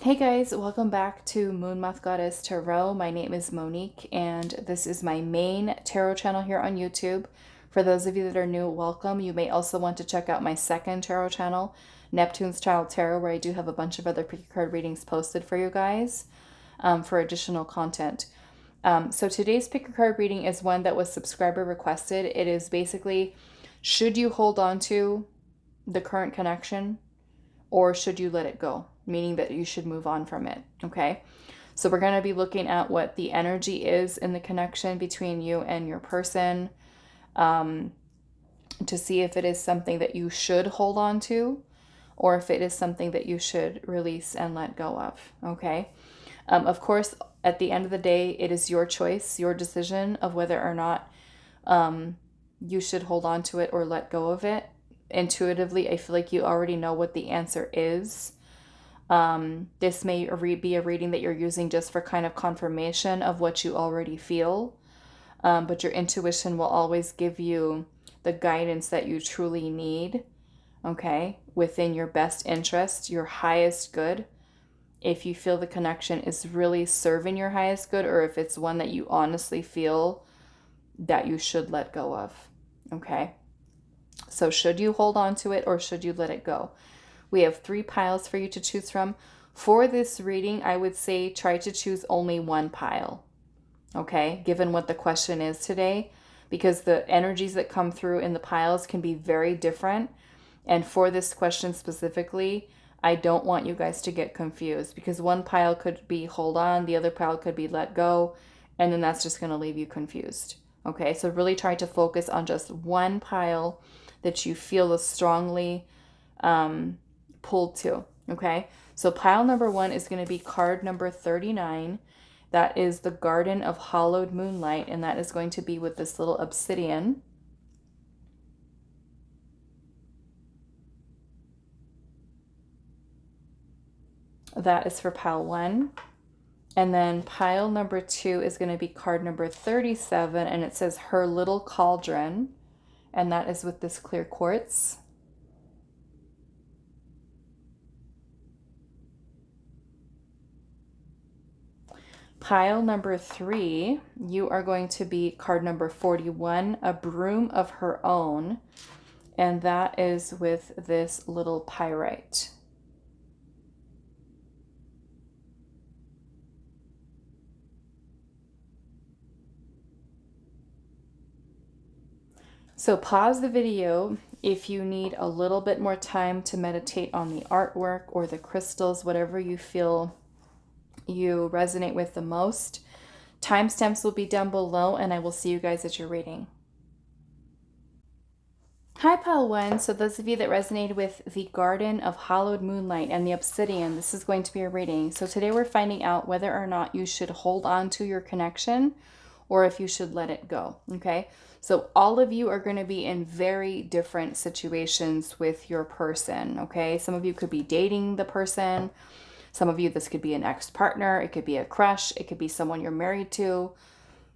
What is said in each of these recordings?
Hey guys, welcome back to Moonmothgoddess Tarot. My name is Monique and this is my main tarot channel here on YouTube. For those of you that are new, welcome. You may also want to check out my second tarot channel, Neptune's Child Tarot, where I do have a bunch of other pick card readings posted for you guys for additional content. So today's pick a card reading is one that was subscriber requested. It is basically, should you hold on to the current connection or should you let it go? Meaning that you should move on from it, okay? So we're going to be looking at what the energy is in the connection between you and your person to see if it is something that you should hold on to or if it is something that you should release and let go of, okay? Of course, at the end of the day, it is your choice, your decision of whether or not you should hold on to it or let go of it. Intuitively, I feel like you already know what the answer is. This may be a reading that you're using just for kind of confirmation of what you already feel. But your intuition will always give you the guidance that you truly need, okay, within your best interest, your highest good. If you feel the connection is really serving your highest good, or if it's one that you honestly feel that you should let go of, okay? So should you hold on to it or should you let it go? We have 3 piles for you to choose from. For this reading, I would say try to choose only one pile, okay, given what the question is today, because the energies that come through in the piles can be very different. And for this question specifically, I don't want you guys to get confused because one pile could be hold on, the other pile could be let go, and then that's just going to leave you confused, okay? So really try to focus on just one pile that you feel is strongly pulled to, okay? So pile number 1 is going to be card number 39. That is the Garden of Hollowed Moonlight, and that is going to be with this little obsidian. That is for pile 1. And then pile number 2 is going to be card number 37, and it says Her Little Cauldron, and that is with this clear quartz. Pile number 3, you are going to be card number 41, A Broom of Her Own, and that is with this little pyrite. So pause the video if you need a little bit more time to meditate on the artwork or the crystals, whatever you feel you resonate with the most. Timestamps will be down below, and I will see you guys at your reading. Hi, pile 1. So those of you that resonated with the Garden of Hollowed Moonlight and the Obsidian, this is going to be a reading. So today we're finding out whether or not you should hold on to your connection or if you should let it go, okay? So all of you are going to be in very different situations with your person, okay? Some of you could be dating the person. Some of you, this could be an ex-partner. It could be a crush. It could be someone you're married to.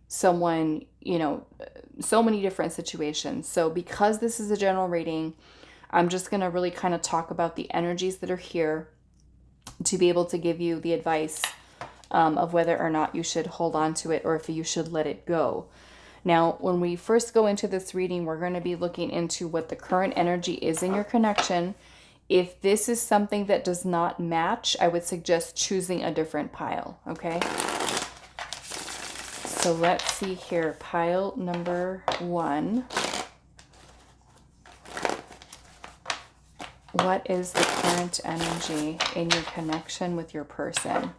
Someone, you know, so many different situations. So because this is a general reading, I'm just going to really kind of talk about the energies that are here to be able to give you the advice of whether or not you should hold on to it or if you should let it go. Now, when we first go into this reading, we're going to be looking into what the current energy is in your connection. If this is something that does not match, I would suggest choosing a different pile, okay? So let's see here, pile number 1. What is the current energy in your connection with your person?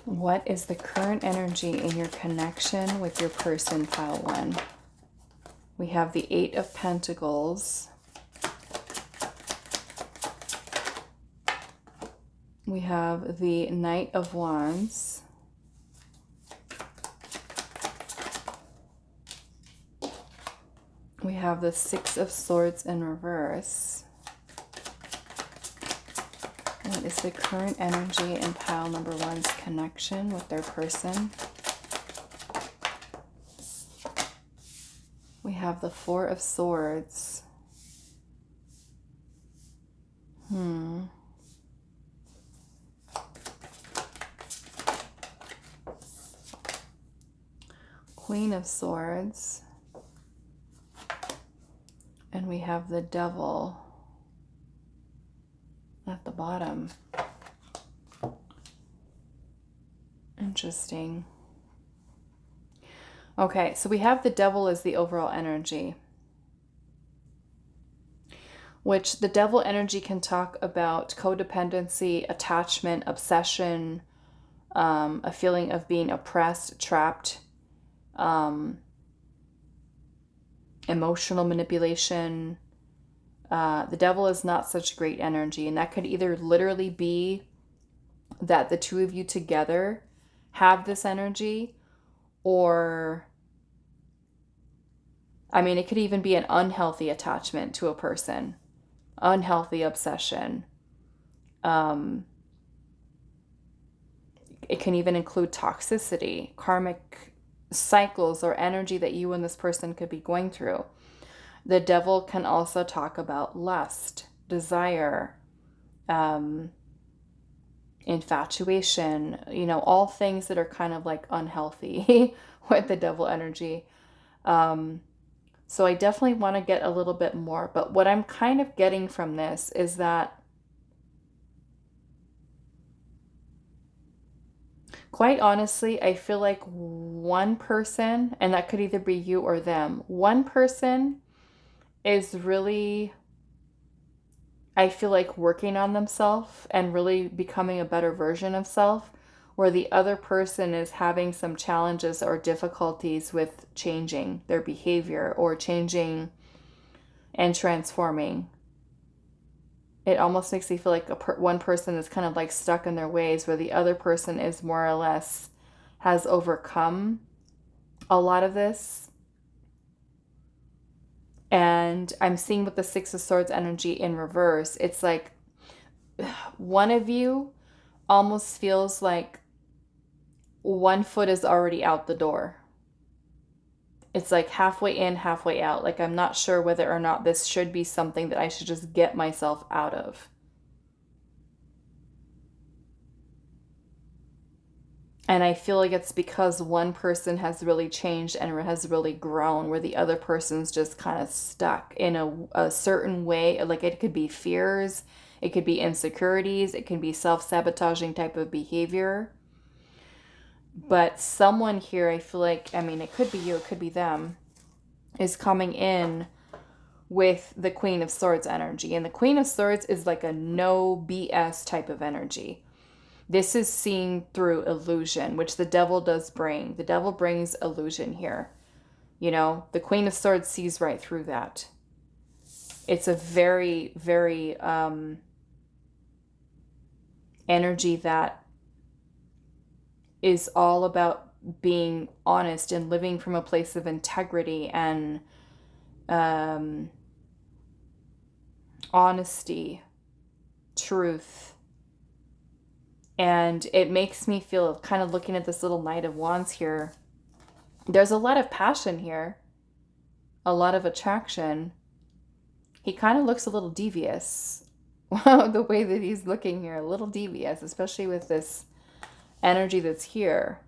What is the current energy in your connection with your person, pile 1? We have the 8 of Pentacles. We have the Knight of Wands. We have the 6 of Swords in reverse. What is the current energy in pile number 1's connection with their person? We have the 4 of Swords. Hmm. Queen of Swords. And we have the Devil at the bottom. Interesting. Okay, so we have the Devil as the overall energy, which the Devil energy can talk about codependency, attachment, obsession, a feeling of being oppressed, trapped, emotional manipulation. The Devil is not such great energy, and that could either literally be that the two of you together have this energy, or I mean, it could even be an unhealthy attachment to a person, unhealthy obsession. It can even include toxicity, karmic cycles, or energy that you and this person could be going through. The Devil can also talk about lust, desire, infatuation, you know, all things that are kind of like unhealthy with the Devil energy. So I definitely want to get a little bit more, but what I'm kind of getting from this is that quite honestly, I feel like one person, and that could either be you or them, one person is really, I feel like, working on themselves and really becoming a better version of self, where the other person is having some challenges or difficulties with changing their behavior or changing and transforming. It almost makes me feel like one person is kind of like stuck in their ways, where the other person is more or less has overcome a lot of this. And I'm seeing with the Six of Swords energy in reverse, it's like one of you almost feels like one foot is already out the door. It's like halfway in, halfway out. Like, I'm not sure whether or not this should be something that I should just get myself out of. And I feel like it's because one person has really changed and has really grown, where the other person's just kind of stuck in a certain way. Like, it could be fears, it could be insecurities, it can be self-sabotaging type of behavior. But someone here, I feel like, I mean, it could be you, it could be them, is coming in with the Queen of Swords energy. And the Queen of Swords is like a no BS type of energy. This is seeing through illusion, which the Devil does bring. The Devil brings illusion here. You know, the Queen of Swords sees right through that. It's a very, very energy that is all about being honest and living from a place of integrity and honesty, truth. And it makes me feel, kind of looking at this little Knight of Wands here, there's a lot of passion here, a lot of attraction. He kind of looks a little devious. The way that he's looking here, a little devious, especially with this energy that's here.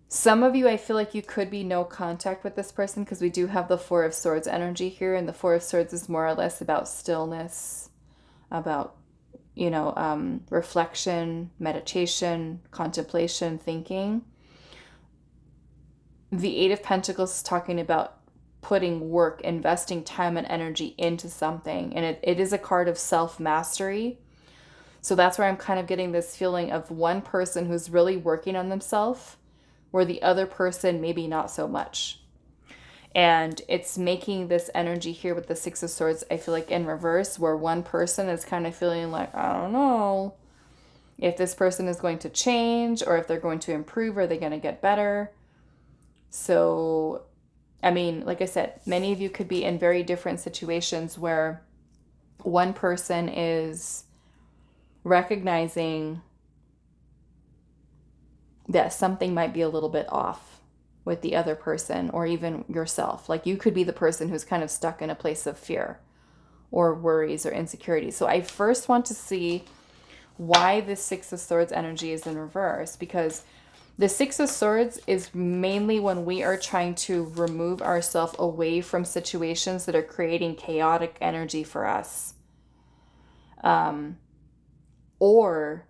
Some of you, I feel like you could be no contact with this person, because we do have the Four of Swords energy here, and the Four of Swords is more or less about stillness, about, you know, reflection, meditation, contemplation, thinking. The Eight of Pentacles is talking about putting work, investing time and energy into something, and it is a card of self-mastery. So that's where I'm kind of getting this feeling of one person who's really working on themselves, where the other person maybe not so much. And it's making this energy here with the Six of Swords, I feel like, in reverse, where one person is kind of feeling like, I don't know if this person is going to change, or if they're going to improve, or are they going to get better. So, I mean, like I said, many of you could be in very different situations where one person is recognizing that something might be a little bit off with the other person, or even yourself. Like, you could be the person who's kind of stuck in a place of fear, or worries or insecurities. So I first want to see why this Six of Swords energy is in reverse, because the Six of Swords is mainly when we are trying to remove ourselves away from situations that are creating chaotic energy for us. Or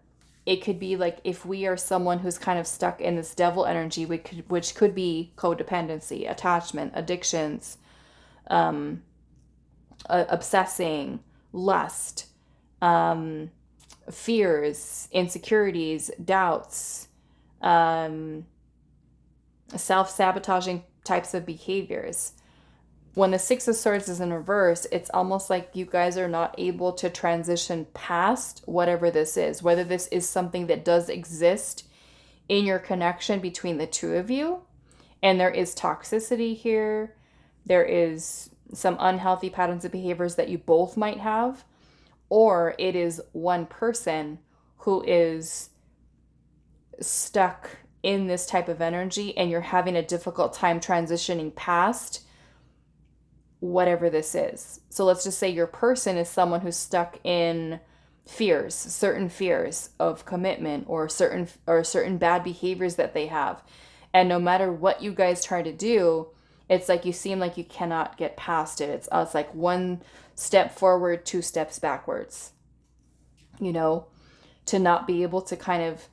it could be like if we are someone who's kind of stuck in this devil energy, which could be codependency, attachment, addictions, obsessing, lust, fears, insecurities, doubts, self-sabotaging types of behaviors. When the Six of Swords is in reverse, it's almost like you guys are not able to transition past whatever this is, whether this is something that does exist in your connection between the two of you, and there is toxicity here, there is some unhealthy patterns of behaviors that you both might have, or it is one person who is stuck in this type of energy and you're having a difficult time transitioning past whatever this is. So let's just say your person is someone who's stuck in fears, certain fears of commitment, or certain bad behaviors that they have. And no matter what you guys try to do, it's like you seem like you cannot get past it. It's like one step forward, two steps backwards. You know, to not be able to kind of,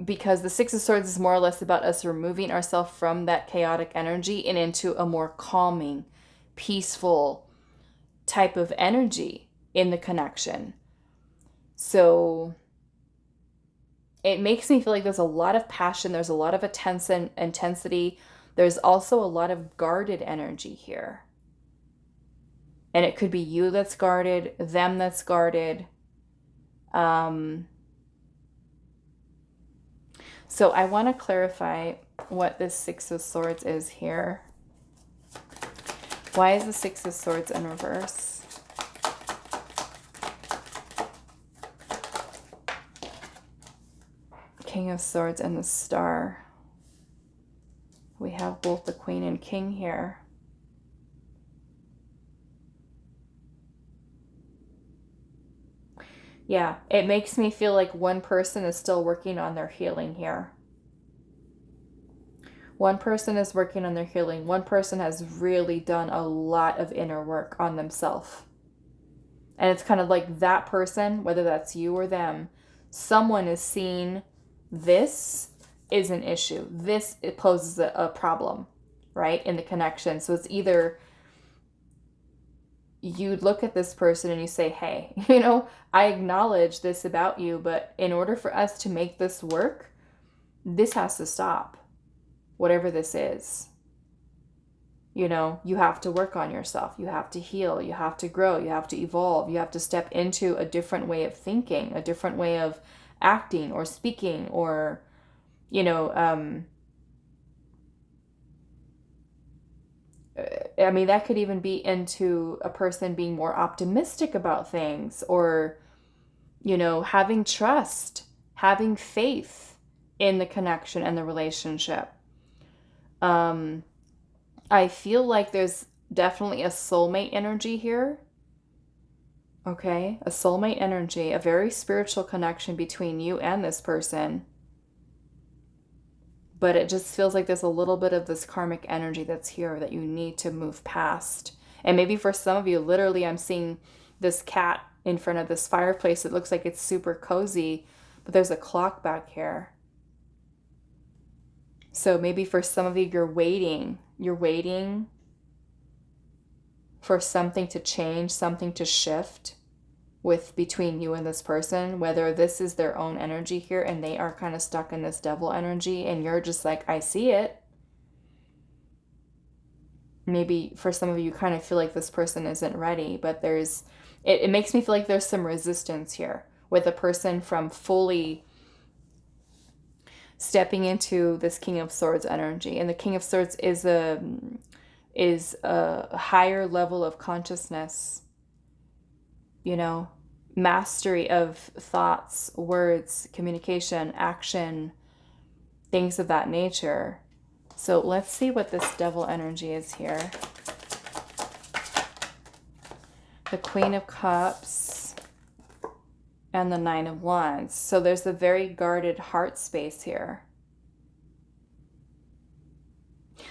because the Six of Swords is more or less about us removing ourselves from that chaotic energy and into a more calming, peaceful type of energy in the connection. So it makes me feel like there's a lot of passion, there's a lot of intensity. There's also a lot of guarded energy here. And it could be you that's guarded, them that's guarded. So I want to clarify what this Six of Swords is here. Why is the Six of Swords in reverse? King of Swords and the Star. We have both the Queen and King here. Yeah, it makes me feel like one person is still working on their healing here. One person is working on their healing. One person has really done a lot of inner work on themselves. And it's kind of like that person, whether that's you or them, someone is seeing this is an issue. It poses a problem, right, in the connection. So it's either you look at this person and you say, hey, you know, I acknowledge this about you, but in order for us to make this work, this has to stop. Whatever this is, you know, you have to work on yourself. You have to heal. You have to grow. You have to evolve. You have to step into a different way of thinking, a different way of acting or speaking, or, you know, I mean, that could even be into a person being more optimistic about things, or, you know, having trust, having faith in the connection and the relationship. I feel like there's definitely a soulmate energy here. Okay, a soulmate energy, a very spiritual connection between you and this person. But it just feels like there's a little bit of this karmic energy that's here that you need to move past. And maybe for some of you, literally, I'm seeing this cat in front of this fireplace. It looks like it's super cozy, but there's a clock back here. So maybe for some of you, you're waiting for something to change, something to shift between you and this person, whether this is their own energy here and they are kind of stuck in this devil energy and you're just like, I see it. Maybe for some of you, kind of feel like this person isn't ready, but it makes me feel like there's some resistance here with a person from fully stepping into this King of Swords energy. And the King of Swords is a higher level of consciousness, you know, mastery of thoughts, words, communication, action, things of that nature. So let's see what this devil energy is here. the Queen of Cups, and the Nine of Wands. So there's a very guarded heart space here.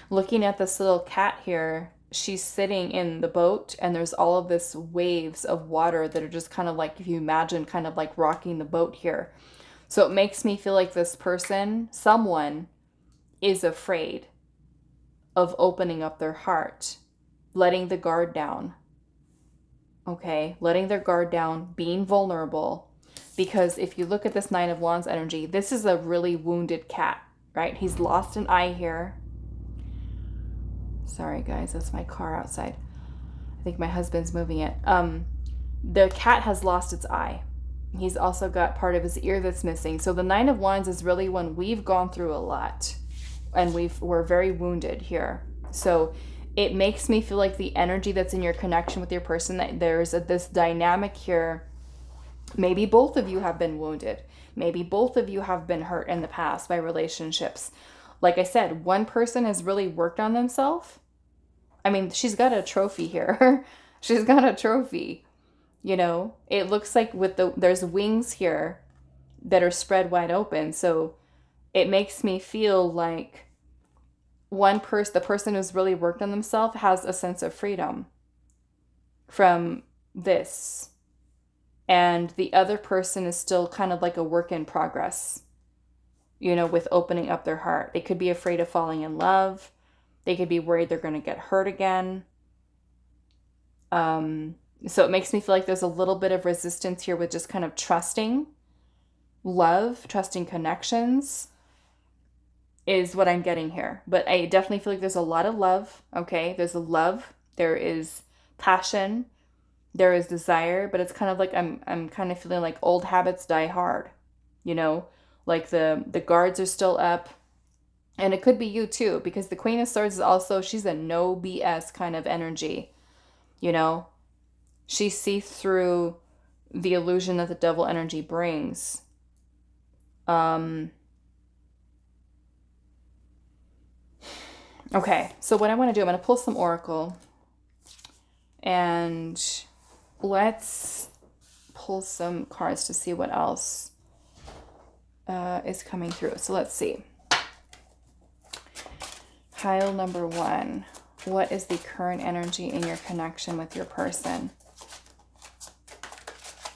Looking at this little cat here, she's sitting in the boat and there's all of this waves of water that are just kind of like, if you imagine, kind of like rocking the boat here. So it makes me feel like this person, someone, is afraid of opening up their heart, letting the guard down. Okay, letting their guard down, being vulnerable. Because if you look at this Nine of Wands energy, this is a really wounded cat, right? He's lost an eye here. Sorry guys, that's my car outside. I think my husband's moving it. The cat has lost its eye. He's also got part of his ear that's missing. So the Nine of Wands is really when we've gone through a lot and we're very wounded here. So it makes me feel like the energy that's in your connection with your person, that there's this dynamic here. Maybe both of you have been wounded. Maybe both of you have been hurt in the past by relationships. Like I said, one person has really worked on themselves. I mean, she's got a trophy here. She's got a trophy. You know, it looks like there's wings here that are spread wide open. So it makes me feel like the person who's really worked on themselves has a sense of freedom from this. And the other person is still kind of like a work in progress, you know, with opening up their heart. They could be afraid of falling in love. They could be worried they're going to get hurt again. So it makes me feel like there's a little bit of resistance here with just kind of trusting love, trusting connections is what I'm getting here. But I definitely feel like there's a lot of love, okay? There's a love, there is passion, there is desire, but it's kind of like I'm kind of feeling like old habits die hard, you know? Like the guards are still up. And it could be you too, because the Queen of Swords is also, she's a no BS kind of energy, you know? She sees through the illusion that the devil energy brings. Okay, so what I want to do, I'm going to pull some oracle. And let's pull some cards to see what else is coming through. So let's see. Pile number 1. What is the current energy in your connection with your person?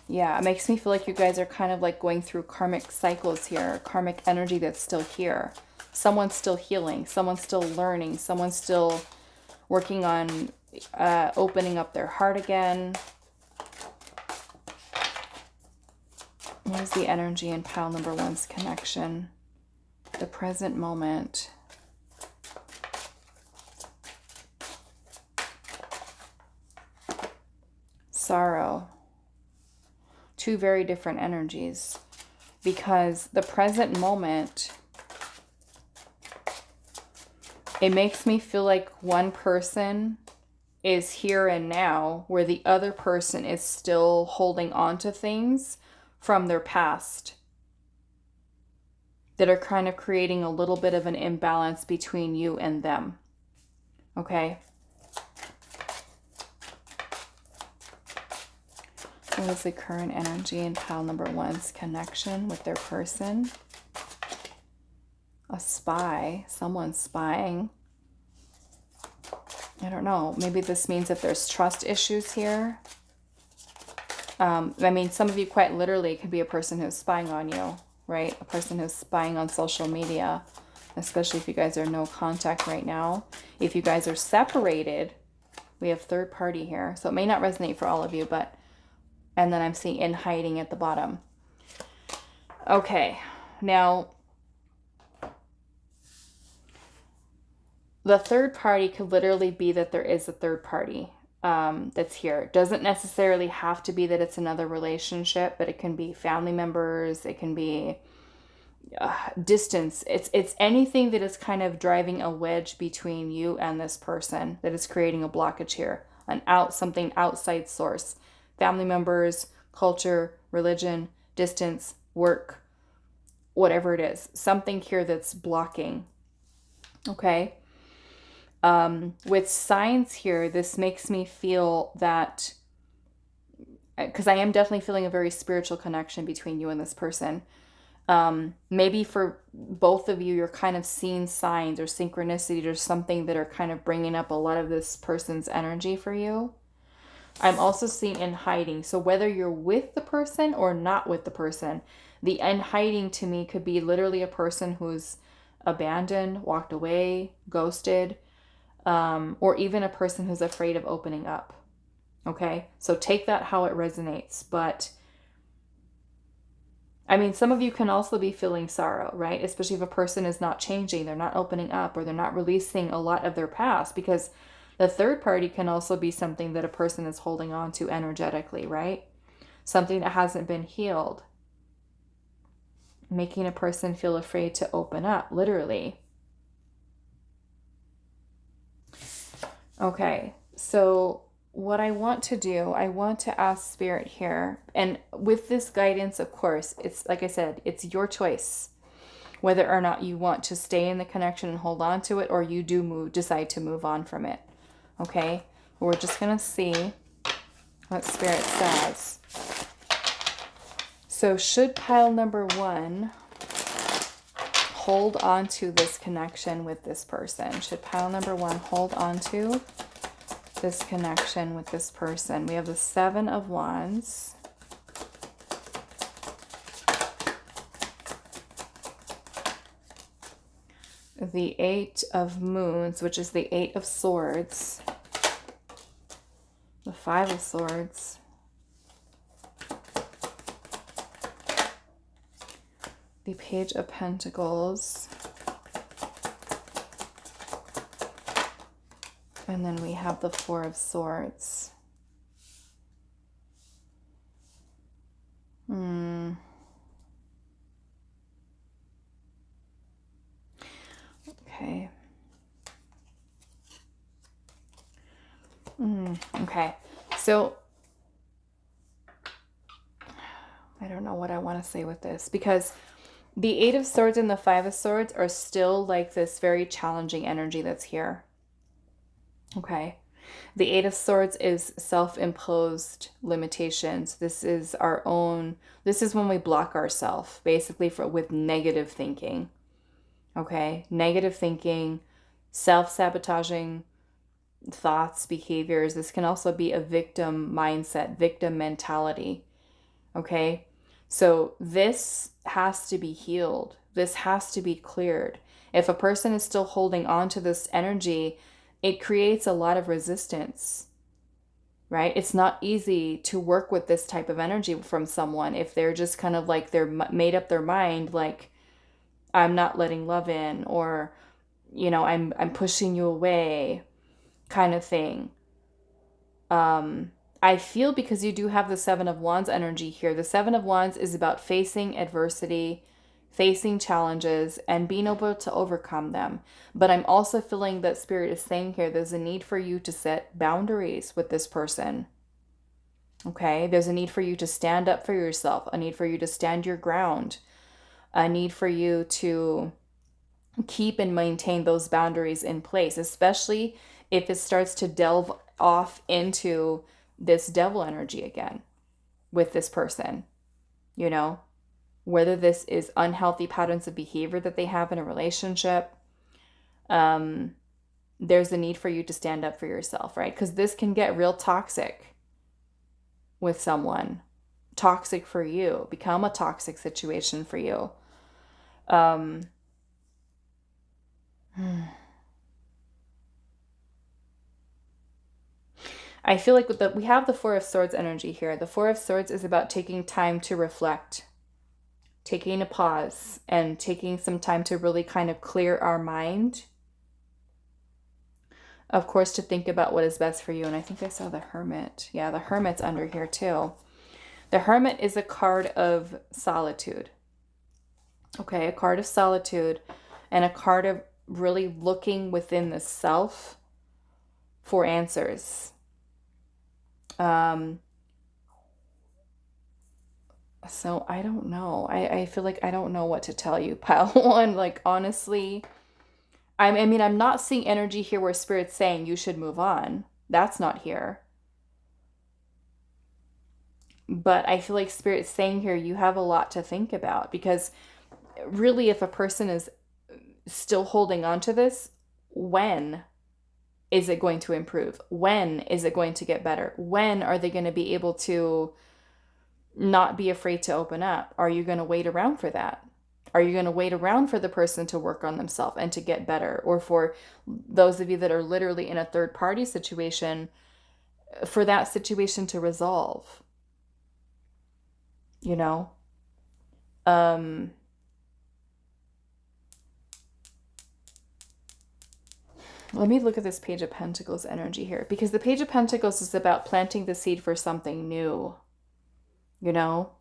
Yeah, it makes me feel like you guys are kind of like going through karmic cycles here, karmic energy that's still here. Someone's still healing, someone's still learning, someone's still working on opening up their heart again. What is the energy in pile number 1's connection? The present moment. Sorrow. Two very different energies, because the present moment, it makes me feel like one person is here and now, where the other person is still holding on to things from their past that are kind of creating a little bit of an imbalance between you and them. Okay? What is the current energy in pile number 1's connection with their person? A spy. Someone's spying. I don't know. Maybe this means that there's trust issues here. I mean, some of you quite literally could be a person who's spying on you, right? A person who's spying on social media, especially if you guys are no contact right now. If you guys are separated, we have third party here. So it may not resonate for all of you, but... And then I'm seeing in hiding at the bottom. Okay, now the third party could literally be that there is a third party that's here. It doesn't necessarily have to be that it's another relationship, but it can be family members. It can be distance. It's anything that is kind of driving a wedge between you and this person that is creating a blockage here. Something outside source. Family members, culture, religion, distance, work, whatever it is. Something here that's blocking. Okay? With signs here, this makes me feel that because I am definitely feeling a very spiritual connection between you and this person. Maybe for both of you, you're kind of seeing signs or synchronicity or something that are kind of bringing up a lot of this person's energy for you. I'm also seeing in hiding. So whether you're with the person or not with the person, the in hiding to me could be literally a person who's abandoned, walked away, ghosted, or even a person who's afraid of opening up. Okay, so take that how it resonates. But I mean, some of you can also be feeling sorrow, right? Especially if a person is not changing, they're not opening up, or they're not releasing a lot of their past, because the third party can also be something that a person is holding on to energetically, right? Something that hasn't been healed, making a person feel afraid to open up, literally. Okay, so what I want to do, I want to ask Spirit here, and with this guidance, of course, it's like I said, it's your choice whether or not you want to stay in the connection and hold on to it, or you do decide to move on from it. Okay, we're just gonna see what Spirit says. So should pile number 1 hold on to this connection with this person? Should pile number 1 hold on to this connection with this person? We have the 7 of Wands. The 8 of Moons, which is the 8 of Swords. The 5 of Swords. The Page of Pentacles. And then we have the 4 of Swords. Okay. Okay. So I don't know what I want to say with this, because the 8 of Swords and the 5 of Swords are still like this very challenging energy that's here. Okay. The 8 of Swords is self-imposed limitations. This is our own, this is when we block ourselves, basically, with negative thinking. Okay. Negative thinking, self-sabotaging thoughts, behaviors. This can also be a victim mindset, victim mentality. Okay. So this has to be healed. This has to be cleared. If a person is still holding on to this energy, it creates a lot of resistance, right? It's not easy to work with this type of energy from someone if they're just kind of like, they're made up their mind, like, I'm not letting love in, or, you know, I'm pushing you away, kind of thing. I feel, because you do have the 7 of Wands energy here, the 7 of Wands is about facing adversity, facing challenges, and being able to overcome them. But I'm also feeling that Spirit is saying here, there's a need for you to set boundaries with this person. Okay, there's a need for you to stand up for yourself, a need for you to stand your ground, a need for you to keep and maintain those boundaries in place, especially if it starts to delve off into this devil energy again with this person, you know, whether this is unhealthy patterns of behavior that they have in a relationship. There's a need for you to stand up for yourself, right? Because this can get real toxic with someone, toxic for you, become a toxic situation for you. I feel like we have the 4 of Swords energy here. The 4 of Swords is about taking time to reflect, taking a pause, and taking some time to really kind of clear our mind. Of course, to think about what is best for you. And I think I saw the Hermit. Yeah, the Hermit's under here too. The Hermit is a card of solitude. Okay, a card of solitude, and a card of really looking within the self for answers. So I don't know. I feel like I don't know what to tell you, pile 1. Like, honestly, I mean, I'm not seeing energy here where Spirit's saying you should move on. That's not here. But I feel like Spirit's saying here, you have a lot to think about, because really, if a person is still holding on to this, when is it going to improve? When is it going to get better? When are they going to be able to not be afraid to open up? Are you going to wait around for that? Are you going to wait around for the person to work on themselves and to get better? Or for those of you that are literally in a third party situation, for that situation to resolve, you know? Let me look at this Page of Pentacles energy here, because the Page of Pentacles is about planting the seed for something new, you know?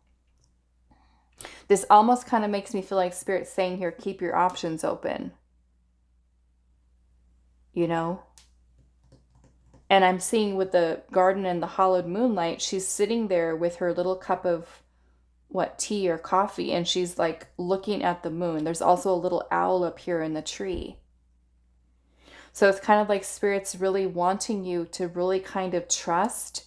This almost kind of makes me feel like Spirit's saying here, keep your options open, you know? And I'm seeing with the garden and the hollowed moonlight, she's sitting there with her little cup of, what, tea or coffee, and she's like looking at the moon. There's also a little owl up here in the tree. So it's kind of like Spirit's really wanting you to really kind of trust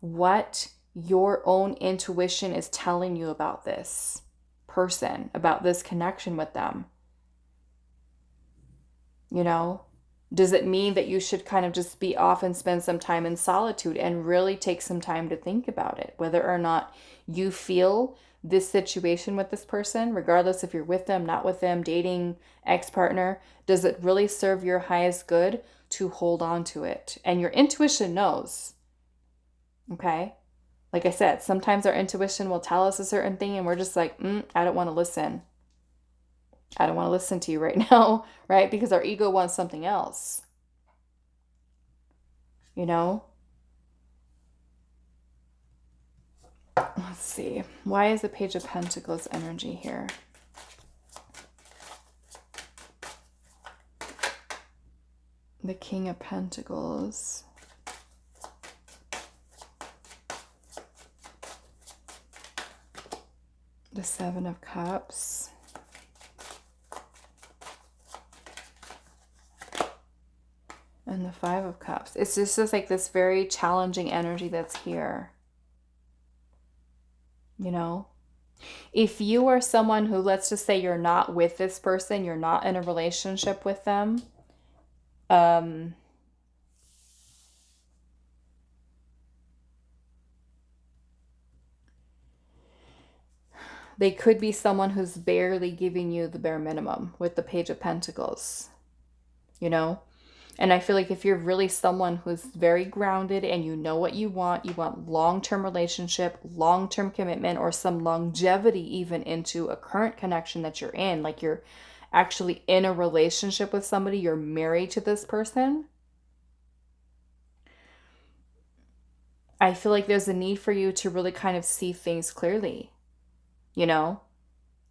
what your own intuition is telling you about this person, about this connection with them. You know, does it mean that you should kind of just be off and spend some time in solitude and really take some time to think about it, whether or not you feel this situation with this person, regardless if you're with them, not with them, dating, ex-partner, does it really serve your highest good to hold on to it? And your intuition knows, okay? Like I said, sometimes our intuition will tell us a certain thing and we're just like, I don't want to listen. I don't want to listen to you right now, right? Because our ego wants something else, you know? Let's see. Why is the Page of Pentacles energy here? The King of Pentacles. The Seven of Cups. And the Five of Cups. It's just like this very challenging energy that's here. You know, if you are someone who, let's just say you're not with this person, you're not in a relationship with them, they could be someone who's barely giving you the bare minimum with the Page of Pentacles, you know? And I feel like if you're really someone who's very grounded and you know what you want long-term relationship, long-term commitment, or some longevity even into a current connection that you're in, like you're actually in a relationship with somebody, you're married to this person, I feel like there's a need for you to really kind of see things clearly, you know?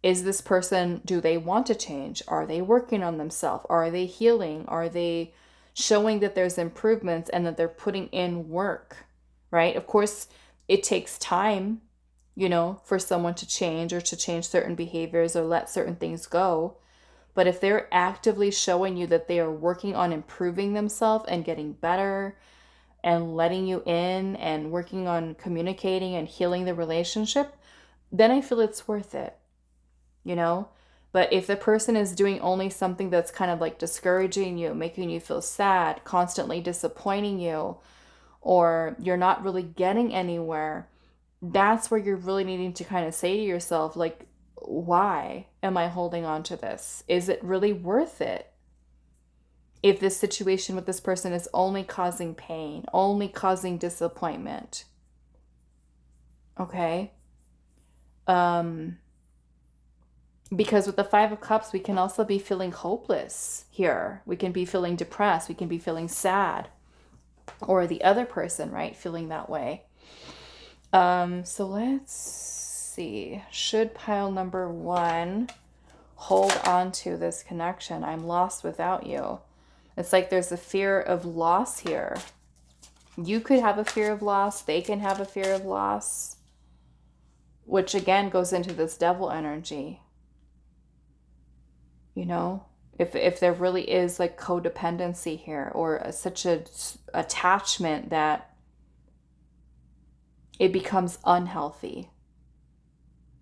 Is this person, do they want to change? Are they working on themselves? Are they healing? Are they showing that there's improvements and that they're putting in work, right? Of course, it takes time, you know, for someone to change or to change certain behaviors or let certain things go. But if they're actively showing you that they are working on improving themselves and getting better and letting you in and working on communicating and healing the relationship, then I feel it's worth it, you know? But if the person is doing only something that's kind of like discouraging you, making you feel sad, constantly disappointing you, or you're not really getting anywhere, that's where you're really needing to kind of say to yourself, like, why am I holding on to this? Is it really worth it? If this situation with this person is only causing pain, only causing disappointment. Okay? Because with the Five of Cups, we can also be feeling hopeless here. We can be feeling depressed. We can be feeling sad. Or the other person, right, feeling that way. So let's see. Should pile number one hold on to this connection? I'm lost without you. It's like there's a fear of loss here. You could have a fear of loss. They can have a fear of loss. Which again goes into this devil energy. You know, if there really is like codependency here or such a attachment that it becomes unhealthy.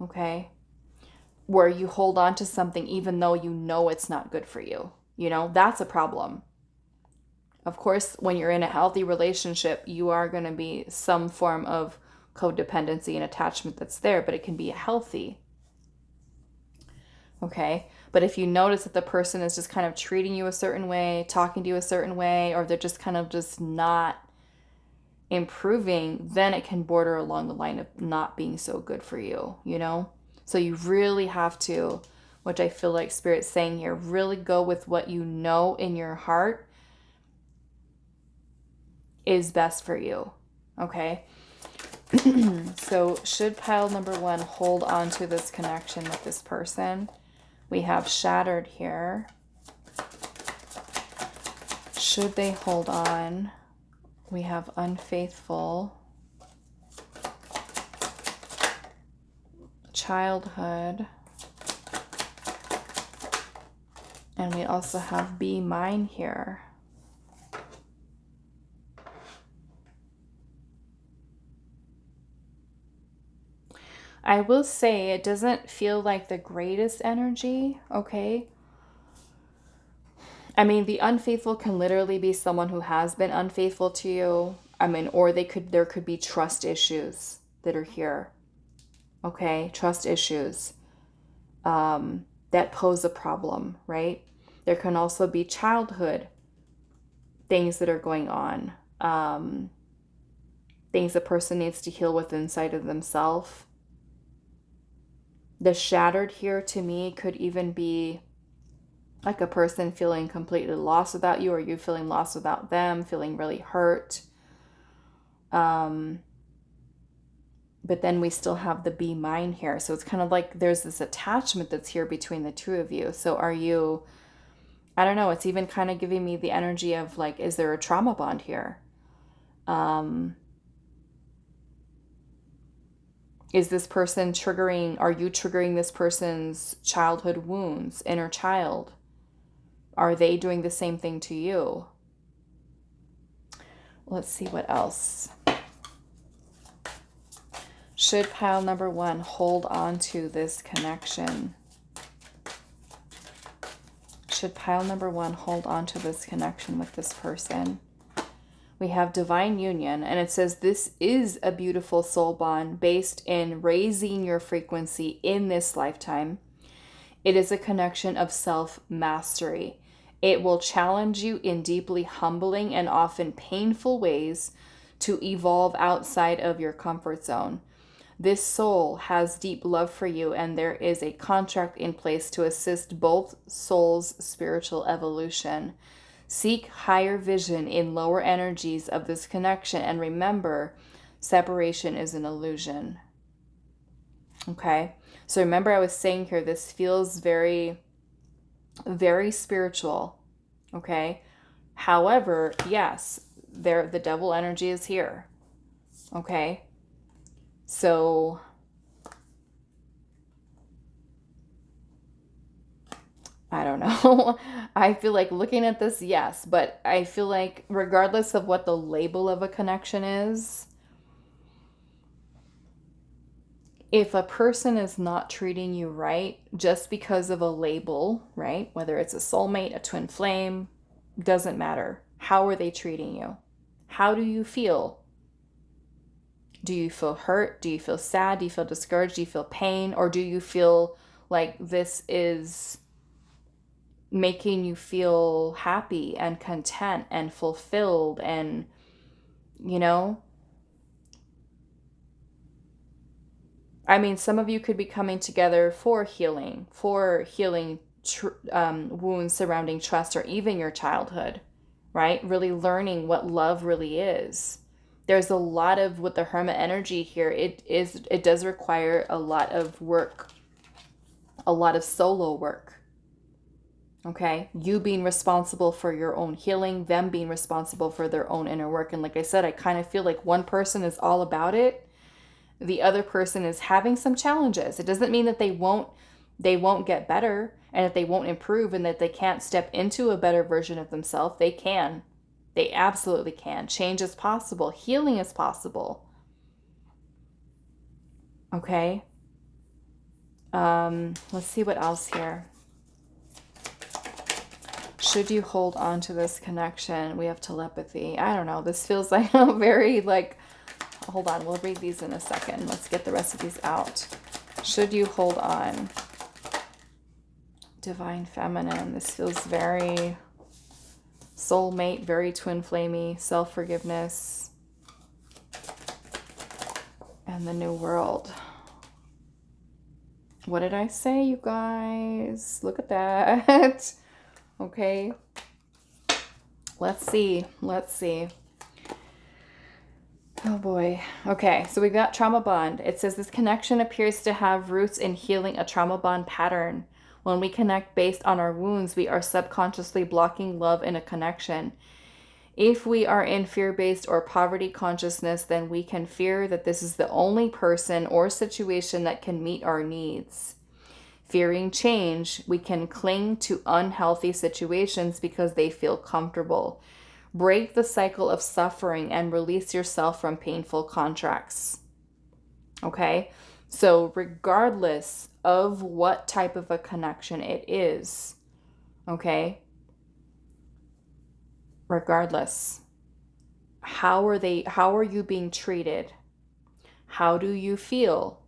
Okay? Where you hold on to something even though you know it's not good for you. You know, that's a problem. Of course, when you're in a healthy relationship, you are going to be some form of codependency and attachment that's there, but it can be healthy. Okay? But if you notice that the person is just kind of treating you a certain way, talking to you a certain way, or they're just kind of just not improving, then it can border along the line of not being so good for you, you know? So you really have to, which I feel like Spirit's saying here, really go with what you know in your heart is best for you. Okay? So should pile number 1 hold on to this connection with this person? We have shattered here. Should they hold on? We have unfaithful, childhood, and we also have be mine here. I will say it doesn't feel like the greatest energy, okay? I mean, the unfaithful can literally be someone who has been unfaithful to you. I mean, or there could be trust issues that are here. Okay, trust issues that pose a problem, right? There can also be childhood things that are going on, things a person needs to heal with inside of themselves. The shattered here to me could even be like a person feeling completely lost without you, or you feeling lost without them, feeling really hurt. But then we still have the be mine here. So it's kind of like there's this attachment that's here between the two of you. So are you, I don't know, it's even kind of giving me the energy of like, is there a trauma bond here? Is this person triggering, are you triggering this person's childhood wounds, inner child? Are they doing the same thing to you? Let's see what else. Should pile number 1 hold on to this connection? Should pile number 1 hold on to this connection with this person? We have divine union, and it says this is a beautiful soul bond based in raising your frequency in this lifetime. It is a connection of self-mastery. It will challenge you in deeply humbling and often painful ways to evolve outside of your comfort zone. This soul has deep love for you, and there is a contract in place to assist both souls' spiritual evolution. Seek higher vision in lower energies of this connection, and remember, separation is an illusion. Okay? So remember I was saying here, this feels very, very spiritual. Okay? However, yes, the devil energy is here. Okay? So I don't know. I feel like looking at this, yes, but I feel like regardless of what the label of a connection is, if a person is not treating you right just because of a label, right? Whether it's a soulmate, a twin flame, doesn't matter. How are they treating you? How do you feel? Do you feel hurt? Do you feel sad? Do you feel discouraged? Do you feel pain? Or do you feel like this is making you feel happy and content and fulfilled and, you know? I mean, some of you could be coming together for healing wounds surrounding trust or even your childhood, right? Really learning what love really is. There's a lot of, with the Hermit energy here, it does require a lot of work, a lot of solo work. Okay, you being responsible for your own healing, them being responsible for their own inner work. And like I said, I kind of feel like one person is all about it. The other person is having some challenges. It doesn't mean that they won't get better and that they won't improve and that they can't step into a better version of themselves. They can. They absolutely can. Change is possible. Healing is possible. Okay. Let's see what else here. Should you hold on to this connection? We have telepathy. I don't know. This feels like a very like, hold on. We'll read these in a second. Let's get the rest of these out. Should you hold on? Divine Feminine. This feels very soulmate, very twin flamey, self-forgiveness, and the New World. What did I say, you guys? Look at that. Okay. Let's see. Let's see. Oh boy. Okay, so we've got trauma bond. It says this connection appears to have roots in healing a trauma bond pattern. When we connect based on our wounds, we are subconsciously blocking love in a connection. If we are in fear-based or poverty consciousness, then we can fear that this is the only person or situation that can meet our needs. Fearing change, we can cling to unhealthy situations because they feel comfortable. Break the cycle of suffering and release yourself from painful contracts. Okay? So regardless of what type of a connection it is, okay? Regardless, how are you being treated? How do you feel?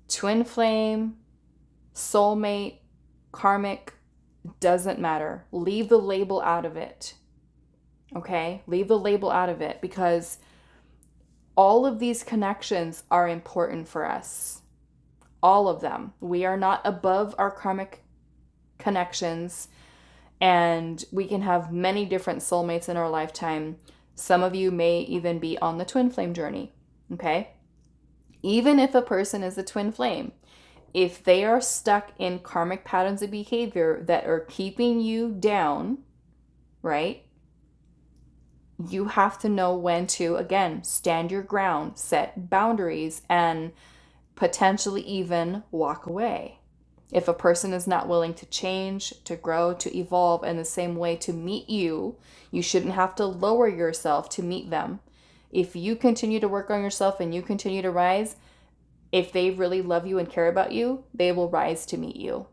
Twin flame, soulmate, karmic, doesn't matter. Leave the label out of it. Okay? Leave the label out of it, because all of these connections are important for us. All of them. We are not above our karmic connections, and we can have many different soulmates in our lifetime. Some of you may even be on the twin flame journey. Okay? Even if a person is a twin flame, if they are stuck in karmic patterns of behavior that are keeping you down, right? You have to know when to, again, stand your ground, set boundaries, and potentially even walk away. If a person is not willing to change, to grow, to evolve in the same way to meet you, you shouldn't have to lower yourself to meet them. If you continue to work on yourself and you continue to rise, if they really love you and care about you, they will rise to meet you.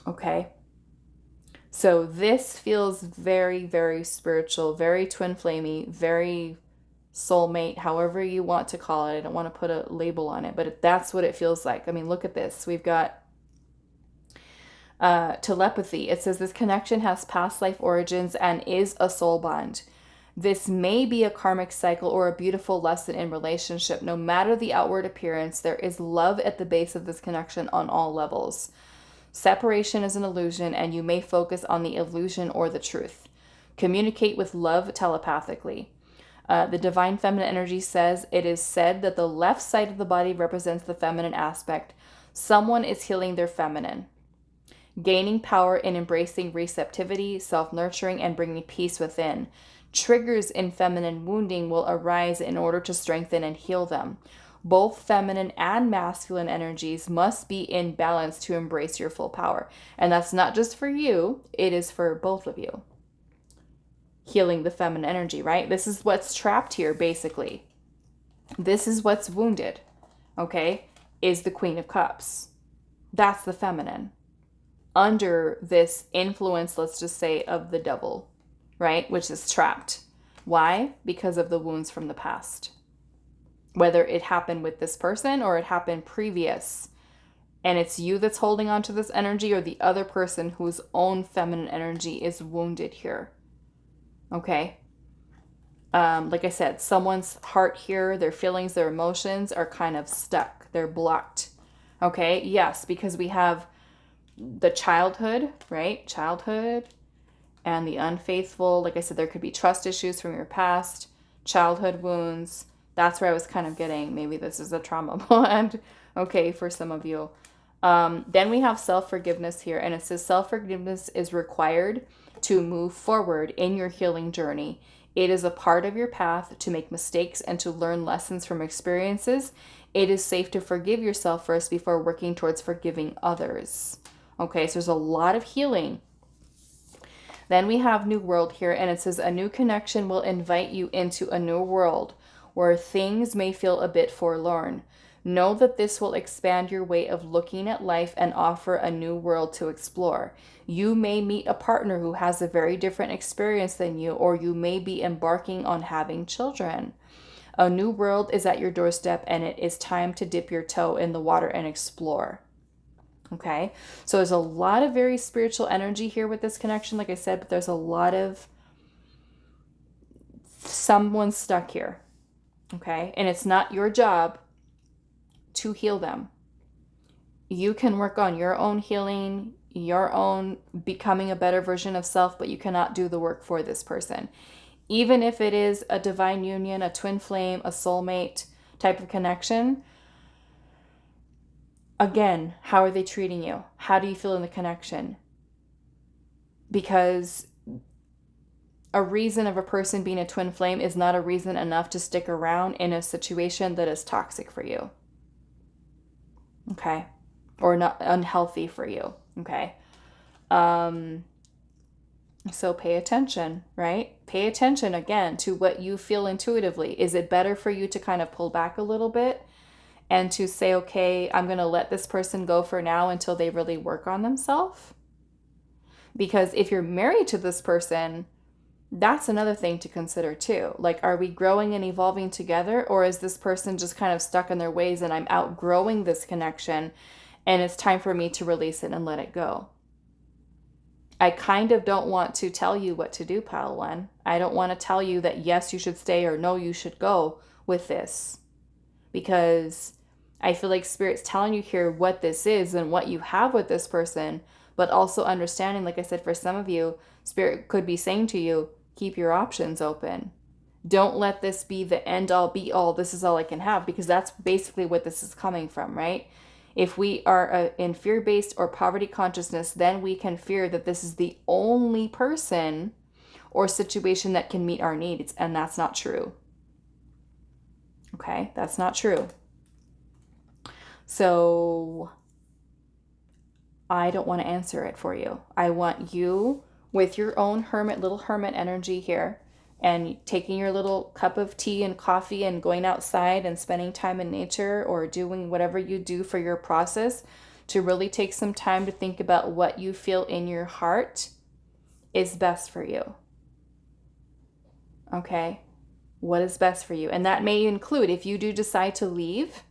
Okay? So this feels very, very spiritual, very twin flamey, very soulmate, however you want to call it. I don't want to put a label on it, but that's what it feels like. I mean, look at this. We've got telepathy. It says this connection has past life origins and is a soul bond. This may be a karmic cycle or a beautiful lesson in relationship. No matter the outward appearance, there is love at the base of this connection on all levels. Separation is an illusion, and you may focus on the illusion or the truth. Communicate with love telepathically. The divine feminine energy says, it is said that the left side of the body represents the feminine aspect. Someone is healing their feminine, gaining power in embracing receptivity, self-nurturing, and bringing peace within. Triggers in feminine wounding will arise in order to strengthen and heal them. Both feminine and masculine energies must be in balance to embrace your full power. And that's not just for you, it is for both of you. Healing the feminine energy, right? This is what's trapped here, basically. This is what's wounded, okay? Is the Queen of Cups. That's the feminine. Under this influence, let's just say, of the devil, right? Which is trapped. Why? Because of the wounds from the past. Whether it happened with this person or it happened previous, and it's you that's holding on to this energy, or the other person whose own feminine energy is wounded here. Okay? Like I said, someone's heart here, their feelings, their emotions are kind of stuck. They're blocked. Okay? Yes, because we have the childhood, right? Childhood and the unfaithful. Like I said, there could be trust issues from your past, childhood wounds. That's where I was kind of getting, maybe this is a trauma bond, okay, for some of you. Then we have self-forgiveness here, and it says self-forgiveness is required to move forward in your healing journey. It is a part of your path to make mistakes and to learn lessons from experiences. It is safe to forgive yourself first before working towards forgiving others. Okay, so there's a lot of healing. Then we have New World here, and it says a new connection will invite you into a new world where things may feel a bit forlorn. Know that this will expand your way of looking at life and offer a new world to explore. You may meet a partner who has a very different experience than you, or you may be embarking on having children. A new world is at your doorstep, and it is time to dip your toe in the water and explore. Okay, so there's a lot of very spiritual energy here with this connection, like I said, but there's a lot of someone stuck here. Okay, and it's not your job to heal them. You can work on your own healing, your own becoming a better version of self, but you cannot do the work for this person. Even if it is a divine union, a twin flame, a soulmate type of connection, again, how are they treating you? How do you feel in the connection? Because a reason of a person being a twin flame is not a reason enough to stick around in a situation that is toxic for you. Okay? Or not unhealthy for you. Okay? So pay attention, right? Pay attention again to what you feel intuitively. Is it better for you to kind of pull back a little bit and to say, okay, I'm going to let this person go for now until they really work on themselves? Because if you're married to this person, that's another thing to consider too. Like, are we growing and evolving together, or is this person just kind of stuck in their ways and I'm outgrowing this connection and it's time for me to release it and let it go? I kind of don't want to tell you what to do, Pile One. I don't want to tell you that yes, you should stay or no, you should go with this, because I feel like Spirit's telling you here what this is and what you have with this person, but also understanding, like I said, for some of you, Spirit could be saying to you, keep your options open. Don't let this be the end all be all, this is all I can have, because that's basically what this is coming from, right? If we are in fear-based or poverty consciousness, then we can fear that this is the only person or situation that can meet our needs, and that's not true. Okay, that's not true. So I don't want to answer it for you. I want you with your own little hermit energy here, and taking your little cup of tea and coffee and going outside and spending time in nature, or doing whatever you do for your process, to really take some time to think about what you feel in your heart is best for you. Okay? What is best for you? And that may include, if you do decide to leave,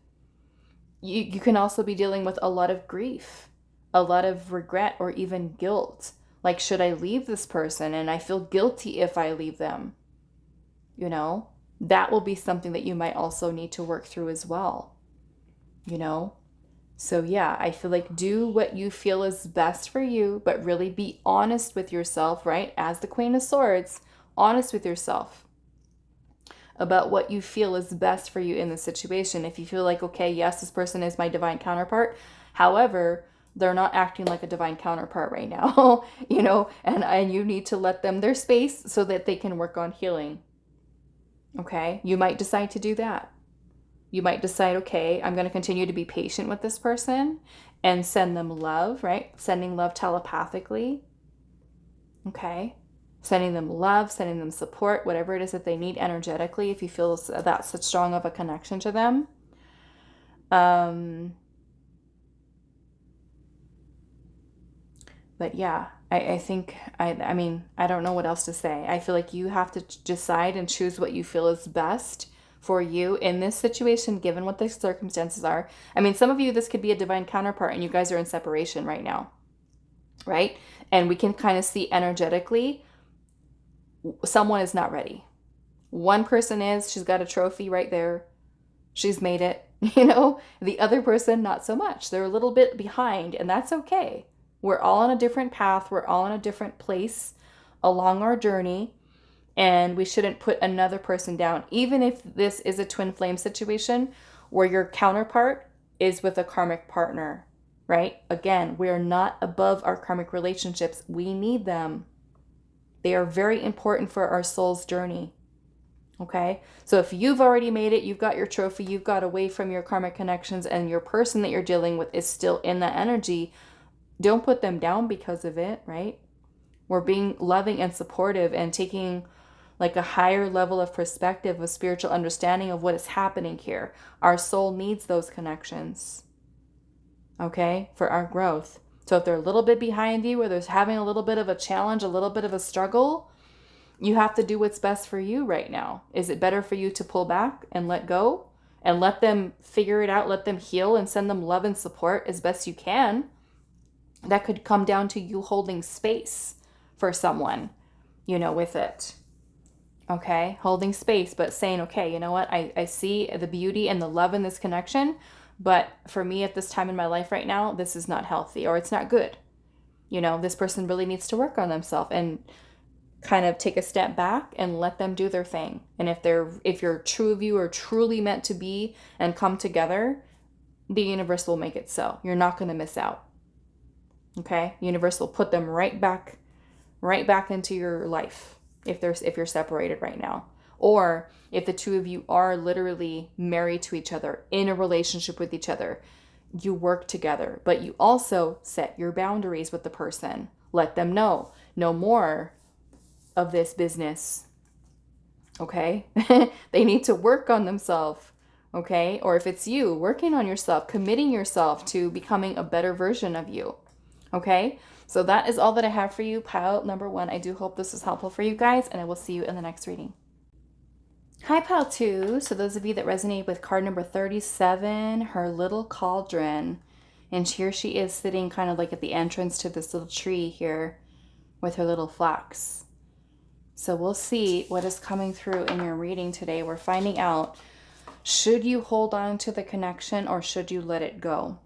you can also be dealing with a lot of grief, a lot of regret, or even guilt. Like, should I leave this person? And I feel guilty if I leave them. You know, that will be something that you might also need to work through as well. You know? So yeah, I feel like do what you feel is best for you, but really be honest with yourself, right? As the Queen of Swords, honest with yourself about what you feel is best for you in the situation. If you feel like, okay, yes, this person is my divine counterpart. However, they're not acting like a divine counterpart right now, you know, and you need to let them their space so that they can work on healing. Okay, you might decide to do that. You might decide, okay, I'm going to continue to be patient with this person and send them love, right? Sending love telepathically. Okay, sending them love, sending them support, whatever it is that they need energetically, if you feel that's such strong of a connection to them. But yeah, I think, I mean, I don't know what else to say. I feel like you have to decide and choose what you feel is best for you in this situation, given what the circumstances are. I mean, some of you, this could be a divine counterpart and you guys are in separation right now, right? And we can kind of see energetically, someone is not ready. One person is, she's got a trophy right there. She's made it, you know? The other person, not so much. They're a little bit behind, and that's okay. We're all on a different path. We're all in a different place along our journey, and we shouldn't put another person down. Even if this is a twin flame situation where your counterpart is with a karmic partner, right? Again, we are not above our karmic relationships. We need them. They are very important for our soul's journey. Okay? So if you've already made it, you've got your trophy, you've got away from your karmic connections, and your person that you're dealing with is still in that energy, don't put them down because of it, right? We're being loving and supportive and taking like a higher level of perspective, of spiritual understanding of what is happening here. Our soul needs those connections, okay, for our growth. So if they're a little bit behind you, or there's having a little bit of a challenge, a little bit of a struggle, you have to do what's best for you right now. Is it better for you to pull back and let go and let them figure it out, let them heal, and send them love and support as best you can? That could come down to you holding space for someone, you know, with it. Okay, holding space, but saying, okay, you know what, I see the beauty and the love in this connection, but for me at this time in my life right now, this is not healthy, or it's not good. You know, this person really needs to work on themselves, and kind of take a step back and let them do their thing. And if you're true of you are truly meant to be and come together, the universe will make it so. You're not going to miss out. Okay? The universe will put them right back into your life. If you're separated right now, or if the two of you are literally married to each other, in a relationship with each other, you work together, but you also set your boundaries with the person. Let them know, no more of this business. Okay? They need to work on themselves. Okay? Or if it's you, working on yourself, committing yourself to becoming a better version of you. Okay? So that is all that I have for you, pile number 1. I do hope this was helpful for you guys, and I will see you in the next reading. Hi, pile 2. So those of you that resonate with card number 37, her little cauldron. And here she is sitting kind of like at the entrance to this little tree here with her little flax. So we'll see what is coming through in your reading today. We're finding out, should you hold on to the connection or should you let it go?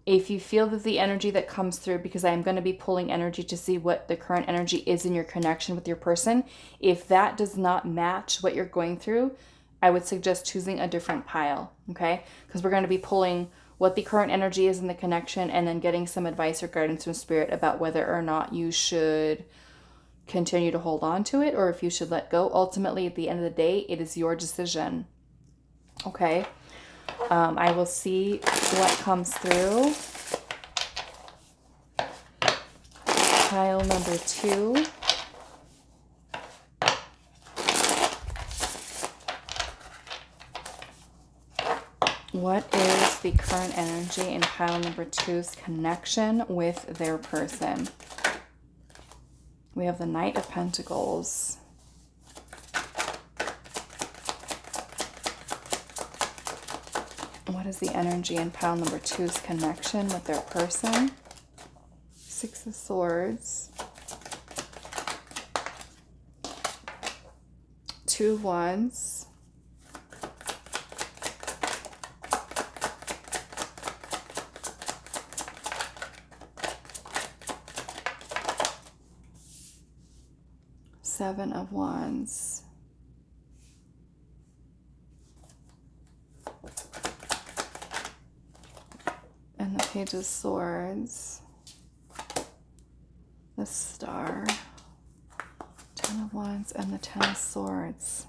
If you feel that the energy that comes through, because I'm going to be pulling energy to see what the current energy is in your connection with your person, if that does not match what you're going through, I would suggest choosing a different pile, okay? Because we're going to be pulling what the current energy is in the connection, and then getting some advice or guidance from spirit about whether or not you should continue to hold on to it or if you should let go. Ultimately, at the end of the day, it is your decision, okay? I will see what comes through. Pile number 2. What is the current energy in pile number 2's connection with their person? We have the Knight of Pentacles. What is the energy in pile number 2's connection with their person? 6 of Swords. 2 of Wands. Seven of Wands. And the Page of Swords. The Star. 10 of Wands and the 10 of Swords.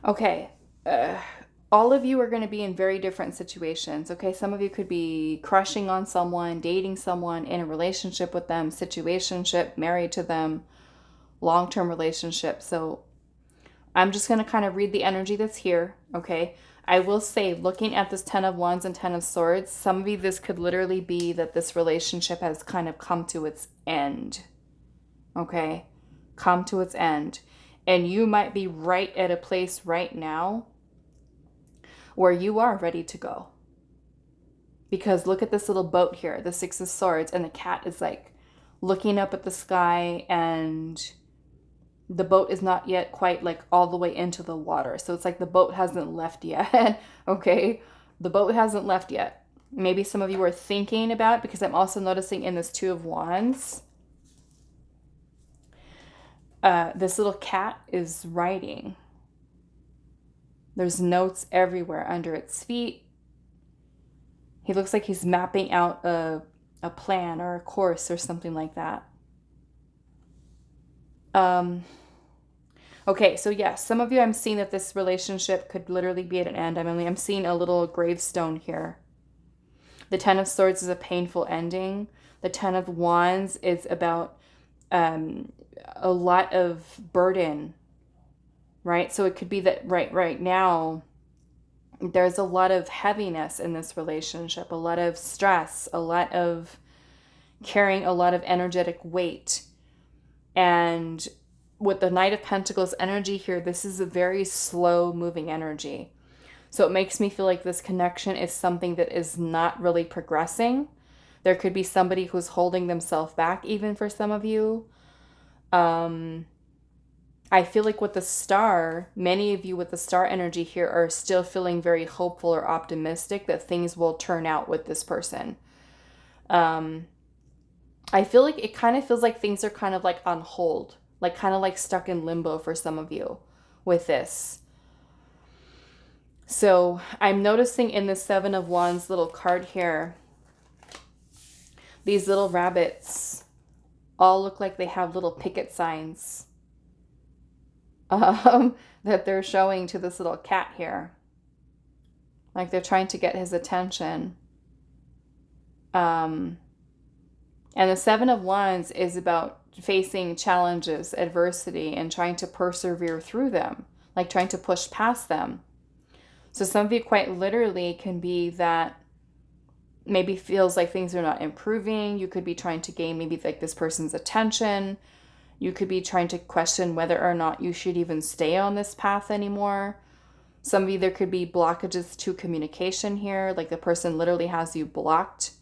Okay. All of you are going to be in very different situations, okay? Some of you could be crushing on someone, dating someone, in a relationship with them, situationship, married to them, long-term relationship. So I'm just going to kind of read the energy that's here, okay? I will say, looking at this 10 of Wands and 10 of Swords, some of you, this could literally be that this relationship has kind of come to its end, okay? Come to its end. And you might be right at a place right now where you are ready to go. Because look at this little boat here, the 6 of Swords, and the cat is like looking up at the sky, and the boat is not yet quite like all the way into the water. So it's like the boat hasn't left yet, okay? The boat hasn't left yet. Maybe some of you are thinking about it, because I'm also noticing in this 2 of Wands, this little cat is riding. There's notes everywhere under its feet. He looks like he's mapping out a plan or a course or something like that. Okay, so yes, some of you, I'm seeing that this relationship could literally be at an end. I'm seeing a little gravestone here. The 10 of Swords is a painful ending. The 10 of Wands is about a lot of burden, right? So it could be that right now there's a lot of heaviness in this relationship, a lot of stress, a lot of carrying a lot of energetic weight. And with the Knight of Pentacles energy here, this is a very slow moving energy. So it makes me feel like this connection is something that is not really progressing. There could be somebody who's holding themselves back, even for some of you. I feel like with the star, many of you with the star energy here are still feeling very hopeful or optimistic that things will turn out with this person. I feel like it kind of feels like things are kind of like on hold, like kind of like stuck in limbo for some of you with this. So I'm noticing in the Seven of Wands little card here, these little rabbits all look like they have little picket signs that they're showing to this little cat here. Like they're trying to get his attention. And the Seven of Wands is about facing challenges, adversity, and trying to persevere through them, like trying to push past them. So some of you quite literally can be that maybe feels like things are not improving. You could be trying to gain maybe like this person's attention. You could be trying to question whether or not you should even stay on this path anymore. Some of you, there could be blockages to communication here, like the person literally has you blocked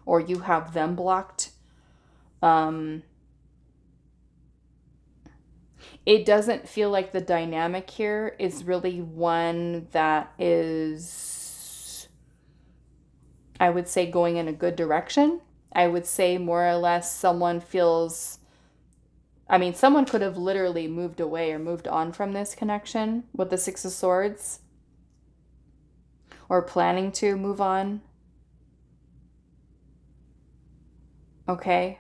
or you have them blocked. It doesn't feel like the dynamic here is really one that is, I would say, going in a good direction. I would say more or less someone feels, I mean, someone could have literally moved away or moved on from this connection with the Six of Swords, or planning to move on. Okay.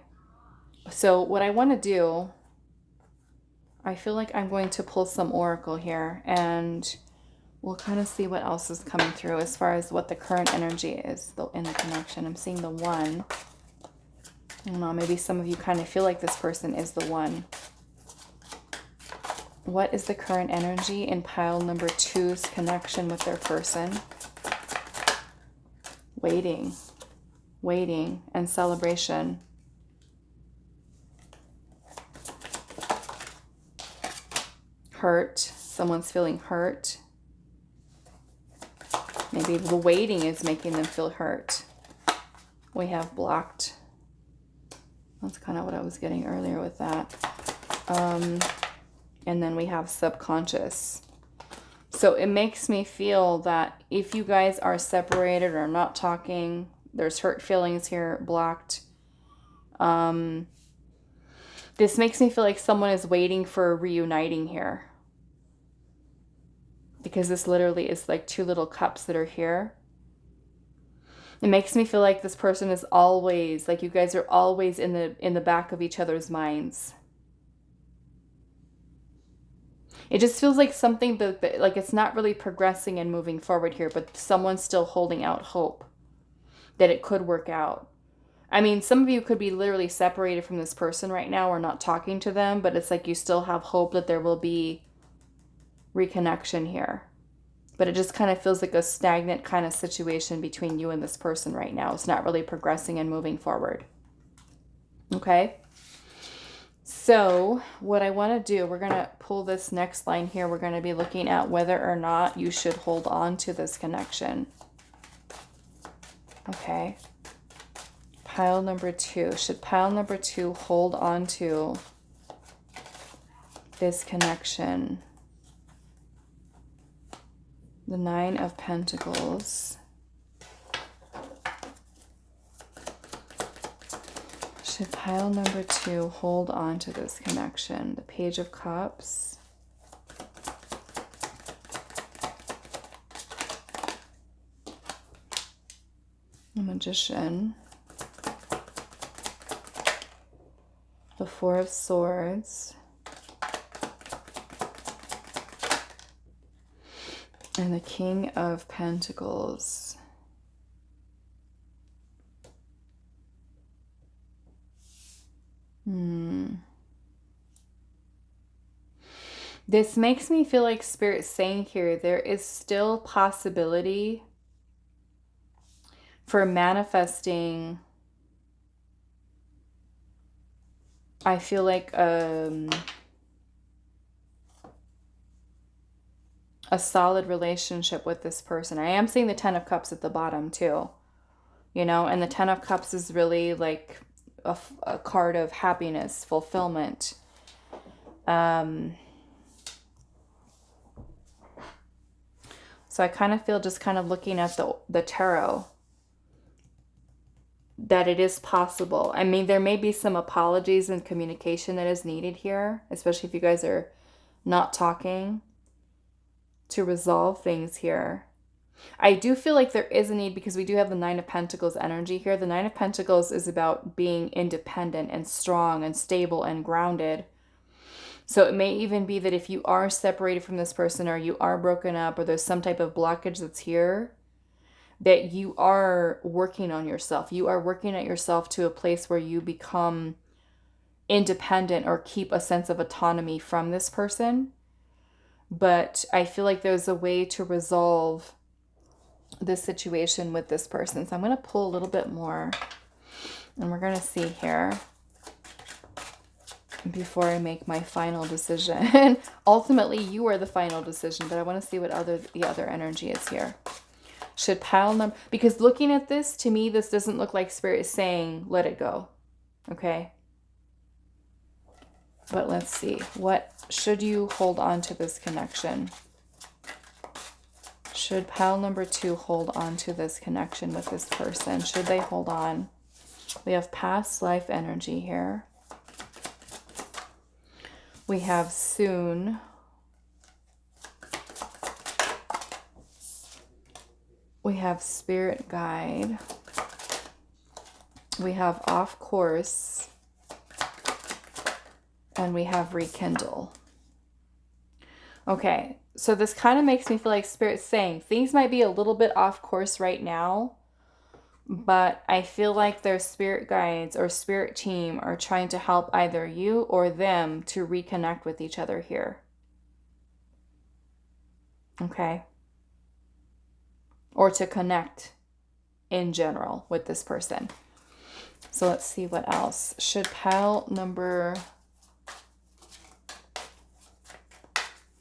So what I want to do, I feel like I'm going to pull some oracle here and we'll kind of see what else is coming through as far as what the current energy is in the connection. I'm seeing the one. I don't know, maybe some of you kind of feel like this person is the one. What is the current energy in pile number 2's connection with their person? Waiting, waiting, and celebration. Hurt. Someone's feeling hurt. Maybe the waiting is making them feel hurt. We have blocked. That's kind of what I was getting earlier with that. And then we have subconscious. So it makes me feel that if you guys are separated or not talking, there's hurt feelings here, blocked. This makes me feel like someone is waiting for reuniting here. Because this literally is like 2 little cups that are here. It makes me feel like this person is always, like you guys are always in the back of each other's minds. It just feels like something that like it's not really progressing and moving forward here, but someone's still holding out hope that it could work out. I mean, some of you could be literally separated from this person right now or not talking to them, but it's like you still have hope that there will be reconnection here. But it just kind of feels like a stagnant kind of situation between you and this person right now. It's not really progressing and moving forward. Okay? So what I want to do, we're going to pull this next line here. We're going to be looking at whether or not you should hold on to this connection. Okay. Pile number 2. Should pile number 2 hold on to this connection? The 9 of Pentacles. Should pile number 2 hold on to this connection? The Page of Cups. The Magician. The 4 of Swords. And the King of Pentacles. This makes me feel like Spirit's saying here there is still possibility for manifesting. I feel like a solid relationship with this person. I am seeing the Ten of Cups at the bottom too, you know, and the Ten of Cups is really like a card of happiness, fulfillment. So I kind of feel, just kind of looking at the tarot, that it is possible. I mean, there may be some apologies and communication that is needed here, especially if you guys are not talking, to resolve things here. I do feel like there is a need, because we do have the Nine of Pentacles energy here. The Nine of Pentacles is about being independent and strong and stable and grounded. So it may even be that if you are separated from this person, or you are broken up, or there's some type of blockage that's here, that you are working on yourself. You are working at yourself to a place where you become independent or keep a sense of autonomy from this person. But I feel like there's a way to resolve this situation with this person. So I'm going to pull a little bit more, and we're going to see here before I make my final decision. Ultimately, you are the final decision, but I want to see what the other energy is here. Should pile number, because looking at this, to me, this doesn't look like Spirit is saying, let it go. Okay. But let's see. What should you hold on to this connection? Should pile number 2 hold on to this connection with this person? Should they hold on? We have past life energy here. We have soon. We have spirit guide. We have off course. And we have rekindle. Okay, so this kind of makes me feel like Spirit's saying things might be a little bit off course right now, but I feel like their spirit guides or spirit team are trying to help either you or them to reconnect with each other here. Okay. Or to connect in general with this person. So let's see what else. Should pile number...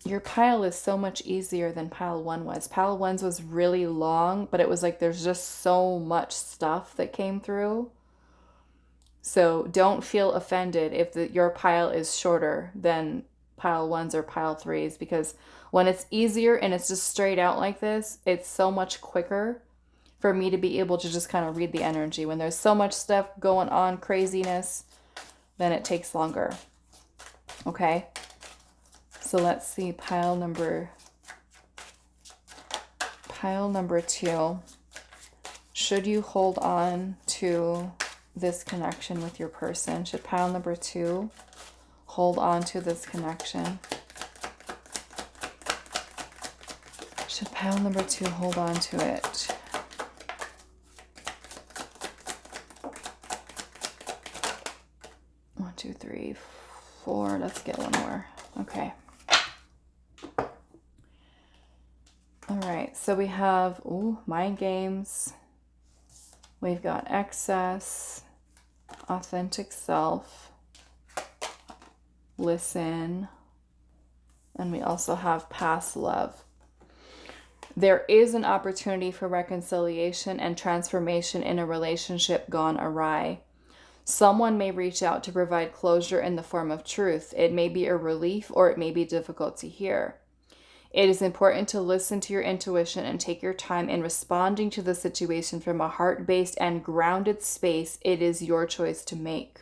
Your pile is so much easier than pile 1 was. Pile 1's was really long, but it was like there's just so much stuff that came through. So don't feel offended if your pile is shorter than pile 1's or pile 3's, because when it's easier and it's just straight out like this, it's so much quicker for me to be able to just kind of read the energy. When there's so much stuff going on, craziness, then it takes longer. Okay? So let's see, pile number 2. Should you hold on to this connection with your person? Should pile number 2 hold on to this connection? Should pile number 2 hold on to it? One, two, three, four. Let's get one more. Okay. All right, so we have mind games. We've got excess, authentic self, listen, and we also have past love. There is an opportunity for reconciliation and transformation in a relationship gone awry. Someone may reach out to provide closure in the form of truth. It may be a relief, or it may be difficult to hear. It is important to listen to your intuition and take your time in responding to the situation from a heart-based and grounded space. It is your choice to make.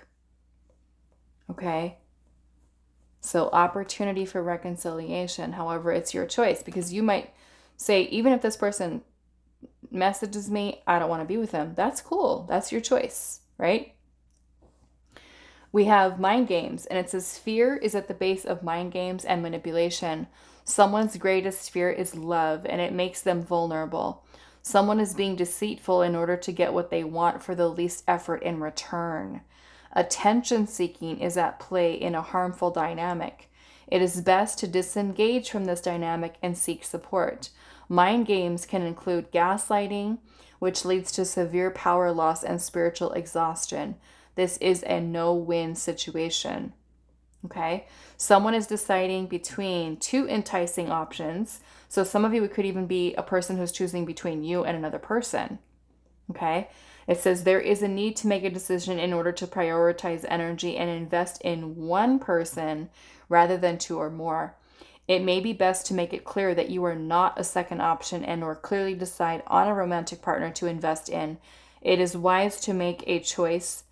Okay? So opportunity for reconciliation. However, it's your choice, because you might say, even if this person messages me, I don't want to be with them. That's cool. That's your choice, right? We have mind games, and it says fear is at the base of mind games and manipulation. Someone's greatest fear is love, and it makes them vulnerable. Someone is being deceitful in order to get what they want for the least effort in return. Attention seeking is at play in a harmful dynamic. It is best to disengage from this dynamic and seek support. Mind games can include gaslighting, which leads to severe power loss and spiritual exhaustion. This is a no-win situation. Okay? Someone is deciding between two enticing options. So some of you, it could even be a person who's choosing between you and another person. Okay? It says there is a need to make a decision in order to prioritize energy and invest in one person rather than two or more. It may be best to make it clear that you are not a second option and or clearly decide on a romantic partner to invest in. It is wise to make a choice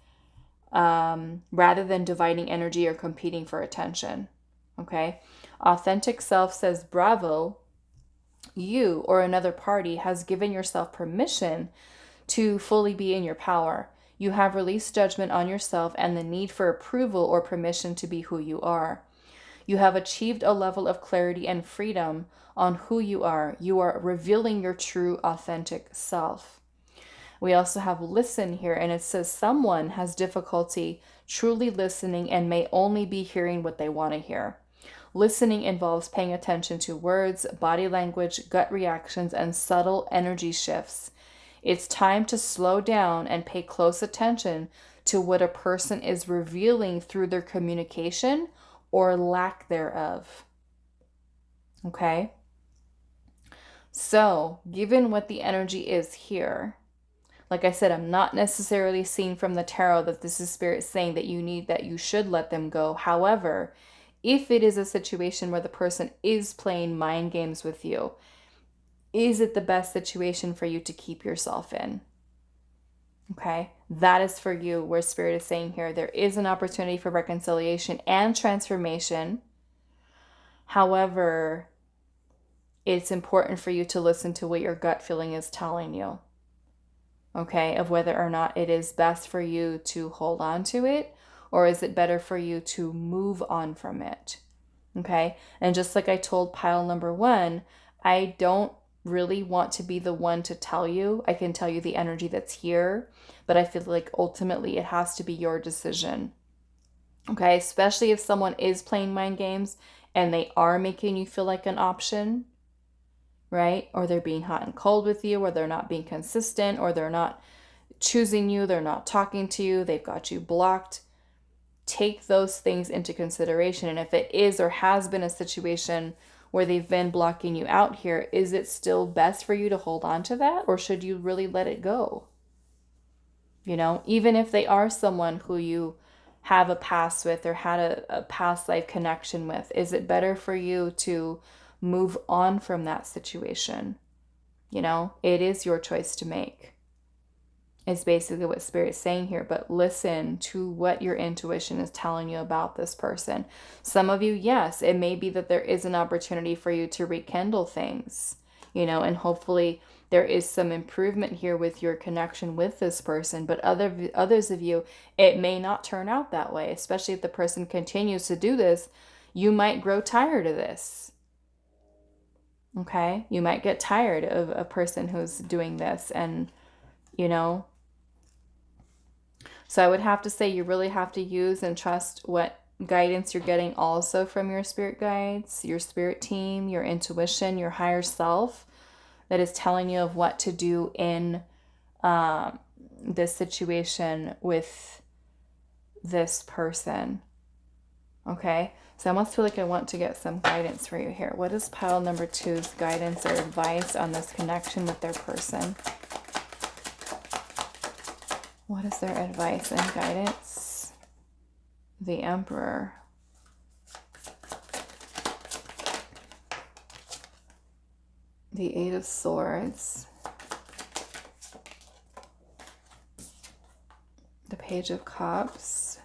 rather than dividing energy or competing for attention. Okay? Authentic self says, bravo, you or another party has given yourself permission to fully be in your power. You have released judgment on yourself and the need for approval or permission to be who you are. You have achieved a level of clarity and freedom on who you are. You are revealing your true, authentic self. We also have listen here, and it says someone has difficulty truly listening and may only be hearing what they want to hear. Listening involves paying attention to words, body language, gut reactions, and subtle energy shifts. It's time to slow down and pay close attention to what a person is revealing through their communication or lack thereof. Okay? So, given what the energy is here, like I said, I'm not necessarily seeing from the tarot that this is Spirit saying that you should let them go. However, if it is a situation where the person is playing mind games with you, is it the best situation for you to keep yourself in? Okay, that is for you, where Spirit is saying here, there is an opportunity for reconciliation and transformation. However, it's important for you to listen to what your gut feeling is telling you. Okay, of whether or not it is best for you to hold on to it, or is it better for you to move on from it? Okay, and just like I told pile number 1, I don't really want to be the one to tell you. I can tell you the energy that's here, but I feel like ultimately it has to be your decision. Okay, especially if someone is playing mind games and they are making you feel like an option, right? Or they're being hot and cold with you, or they're not being consistent, or they're not choosing you, they're not talking to you, they've got you blocked. Take those things into consideration. And if it is or has been a situation where they've been blocking you out here, is it still best for you to hold on to that, or should you really let it go? You know, even if they are someone who you have a past with or had a past life connection with, is it better for you to move on from that situation? You know, it is your choice to make. Is basically what Spirit's saying here, but listen to what your intuition is telling you about this person. Some of you, yes, it may be that there is an opportunity for you to rekindle things, you know, and hopefully there is some improvement here with your connection with this person, but others of you, it may not turn out that way, especially if the person continues to do this. You might grow tired of this. Okay? You might get tired of a person who's doing this, and, you know, so I would have to say you really have to use and trust what guidance you're getting also from your spirit guides, your spirit team, your intuition, your higher self that is telling you of what to do in this situation with this person. Okay, so I almost feel like I want to get some guidance for you here. What is pile number 2's guidance or advice on this connection with their person? What is their advice and guidance? The Emperor. The 8 of Swords. The Page of Cups.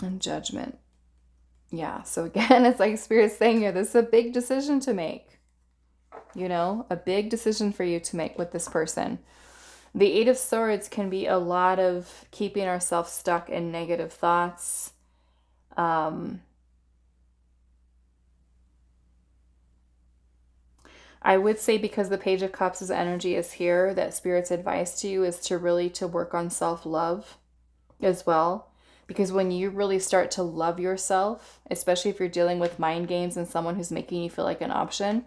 And Judgment. Yeah, so again, it's like Spirit's saying here, this is a big decision to make. You know, a big decision for you to make with this person. The 8 of Swords can be a lot of keeping ourselves stuck in negative thoughts. I would say, because the Page of Cups' energy is here, that Spirit's advice to you is to really to work on self-love as well. Because when you really start to love yourself, especially if you're dealing with mind games and someone who's making you feel like an option,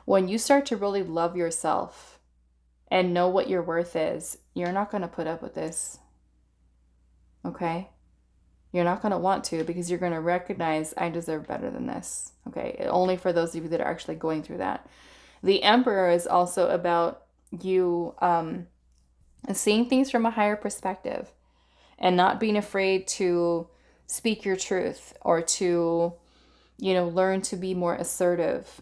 when you start to really love yourself and know what your worth is, you're not going to put up with this. Okay? You're not going to want to, because you're going to recognize, I deserve better than this. Okay? Only for those of you that are actually going through that. The Emperor is also about you seeing things from a higher perspective and not being afraid to speak your truth, or to, learn to be more assertive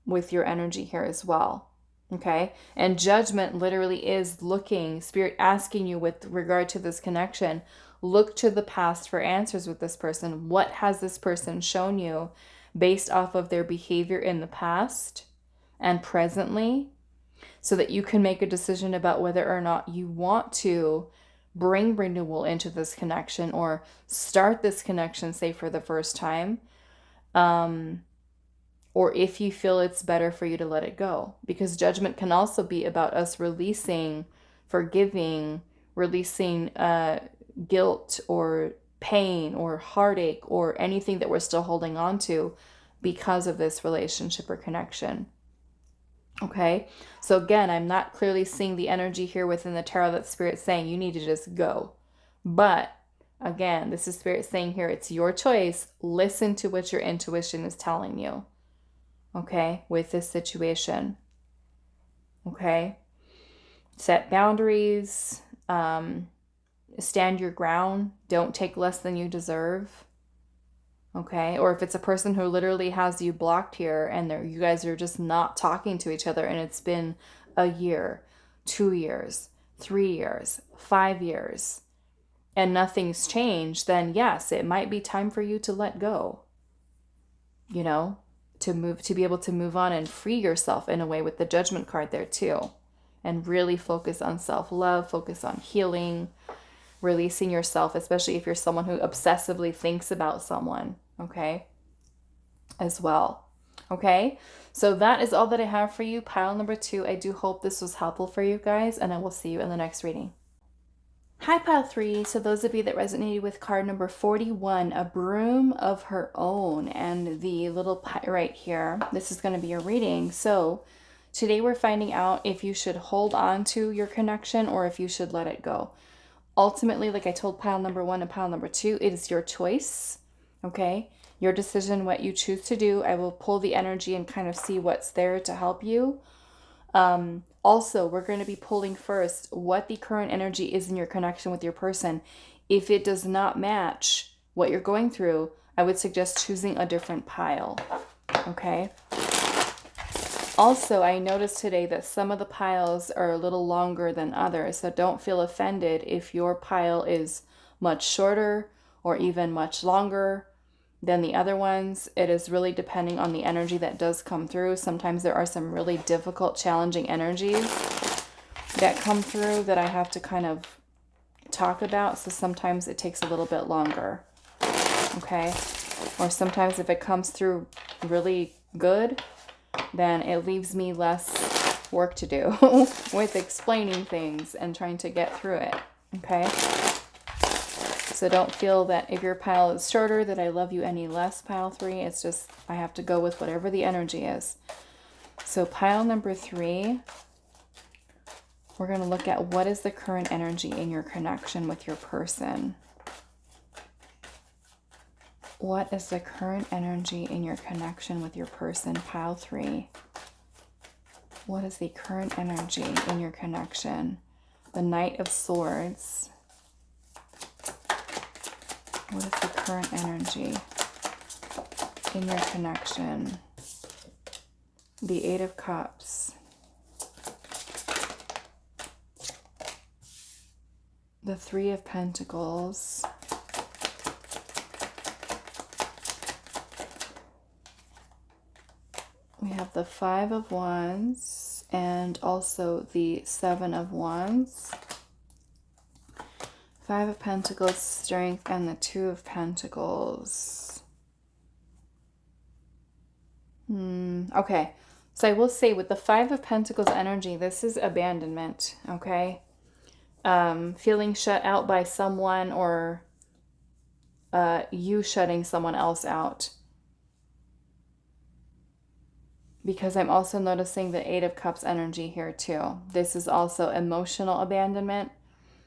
with your energy here as well. Okay? And Judgment literally is looking, Spirit asking you with regard to this connection, look to the past for answers with this person. What has this person shown you based off of their behavior in the past and presently, so that you can make a decision about whether or not you want to bring renewal into this connection, or start this connection, say, for the first time, or if you feel it's better for you to let it go. Because Judgment can also be about us releasing, forgiving, releasing guilt or pain or heartache or anything that we're still holding on to because of this relationship or connection. Okay, so again, I'm not clearly seeing the energy here within the tarot that Spirit's saying you need to just go. But again, this is Spirit saying here, it's your choice. Listen to what your intuition is telling you. Okay, with this situation. Okay, set boundaries, stand your ground, don't take less than you deserve. Okay, or if it's a person who literally has you blocked here and you guys are just not talking to each other, and it's been a year, 2 years, 3 years, 5 years, and nothing's changed, then yes, it might be time for you to let go. To be able to move on and free yourself in a way, with the Judgment card there too. And really focus on self-love, focus on healing, releasing yourself, especially if you're someone who obsessively thinks about someone, okay, as well. Okay, so that is all that I have for you, pile number 2. I do hope this was helpful for you guys, and I will see you in the next reading. Hi, pile 3. So those of you that resonated with card number 41, a broom of her own, and the little pyrite here, this is going to be your reading. So today we're finding out if you should hold on to your connection or if you should let it go. Ultimately, like I told pile number 1 and pile number 2, it is your choice, okay? Your decision, what you choose to do. I will pull the energy and kind of see what's there to help you. Also, we're going to be pulling first what the current energy is in your connection with your person. If it does not match what you're going through, I would suggest choosing a different pile, okay? Also, I noticed today that some of the piles are a little longer than others, so don't feel offended if your pile is much shorter or even much longer than the other ones. It is really depending on the energy that does come through. Sometimes there are some really difficult, challenging energies that come through that I have to kind of talk about, so sometimes it takes a little bit longer, okay? Or sometimes if it comes through really good, then it leaves me less work to do with explaining things and trying to get through it, okay? So don't feel that if your pile is shorter that I love you any less, pile 3. It's just I have to go with whatever the energy is. So pile number 3, we're going to look at what is the current energy in your connection with your person. What is the current energy in your connection with your person, pile 3? What is the current energy in your connection? The Knight of Swords. What is the current energy in your connection? The Eight of Cups. The Three of Pentacles. We have the Five of Wands and also the Seven of Wands. Five of Pentacles, Strength, and the Two of Pentacles. Okay, so I will say with the Five of Pentacles energy, this is abandonment, okay? Feeling shut out by someone, or you shutting someone else out. Because I'm also noticing the Eight of Cups energy here too. This is also emotional abandonment.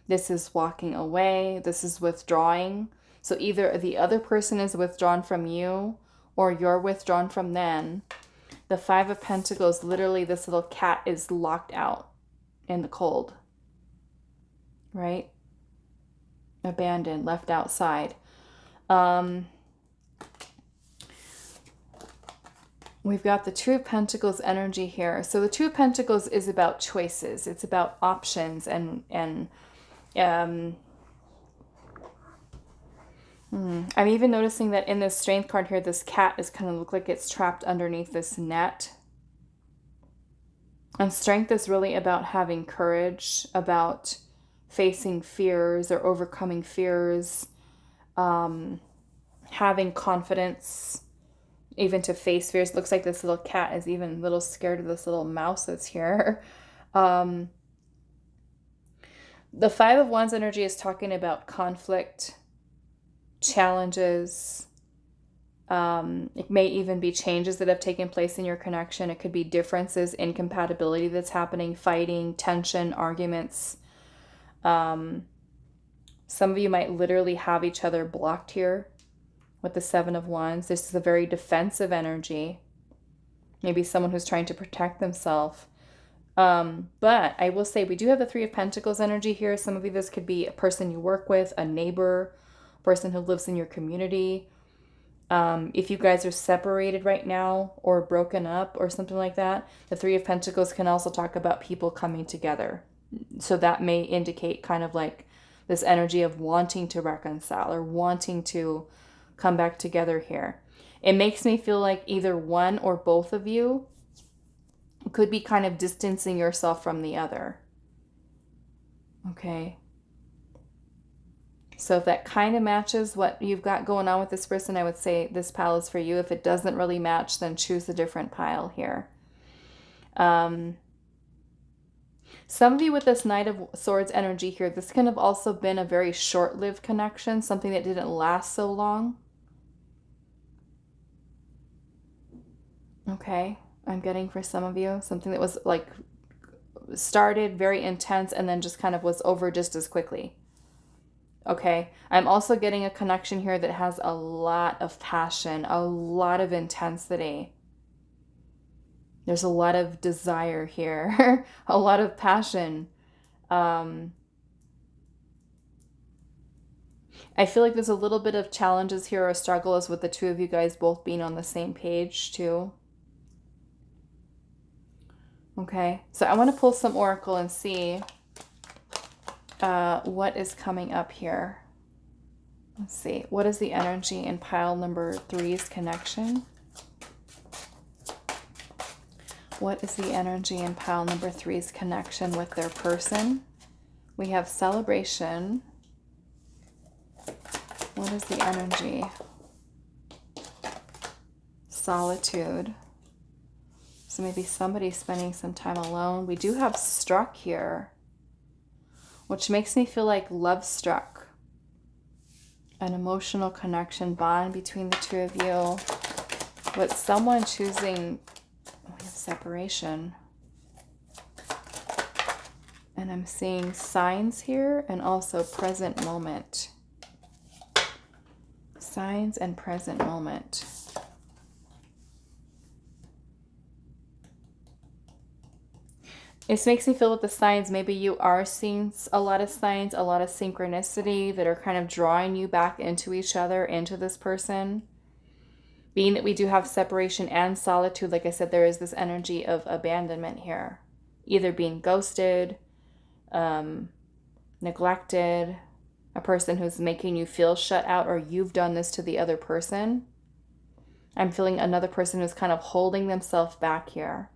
This is walking away. This is withdrawing. So either the other person is withdrawn from you or you're withdrawn from them. The Five of Pentacles, literally this little cat is locked out in the cold. Right? Abandoned, left outside. We've got the Two of Pentacles energy here. So the Two of Pentacles is about choices. It's about options and I'm even noticing that in this Strength card here, this cat is kind of look like it's trapped underneath this net. And Strength is really about having courage, about facing fears or overcoming fears, having confidence, even to face fears. Looks like this little cat is even a little scared of this little mouse that's here. The Five of Wands energy is talking about conflict, challenges. It may even be changes that have taken place in your connection. It could be differences, incompatibility that's happening, fighting, tension, arguments. Some of you might literally have each other blocked here with the Seven of Wands. This is a very defensive energy. Maybe someone who's trying to protect themselves. But I will say we do have the Three of Pentacles energy here. Some of you, this could be a person you work with, a neighbor, person who lives in your community. If you guys are separated right now or broken up or something like that, the Three of Pentacles can also talk about people coming together. So that may indicate kind of like this energy of wanting to reconcile or wanting to come back together here. It makes me feel like either one or both of you could be kind of distancing yourself from the other. Okay. So if that kind of matches what you've got going on with this person, I would say this pile is for you. If it doesn't really match, then choose a different pile here. Some of you with this Knight of Swords energy here, this can have also been a very short-lived connection, something that didn't last so long. Okay, I'm getting for some of you something that was like started very intense and then just kind of was over just as quickly. Okay, I'm also getting a connection here that has a lot of passion, a lot of intensity. There's a lot of desire here, a lot of passion. I feel like there's a little bit of challenges here or struggles with the two of you guys both being on the same page too. Okay, so I want to pull some oracle and see what is coming up here. Let's see. What is the energy in pile number 3's connection? What is the energy in pile number 3's connection with their person? We have celebration. What is the energy? Solitude. So maybe somebody's spending some time alone. We do have struck here, which makes me feel like love struck. An emotional connection bond between the two of you. But someone choosing, we have separation. And I'm seeing signs here and also present moment. Signs and present moment. It makes me feel with the signs, maybe you are seeing a lot of signs, a lot of synchronicity that are kind of drawing you back into each other, into this person. Being that we do have separation and solitude, like I said, there is this energy of abandonment here. Either being ghosted, neglected, a person who's making you feel shut out, or you've done this to the other person. I'm feeling another person who's kind of holding themselves back here.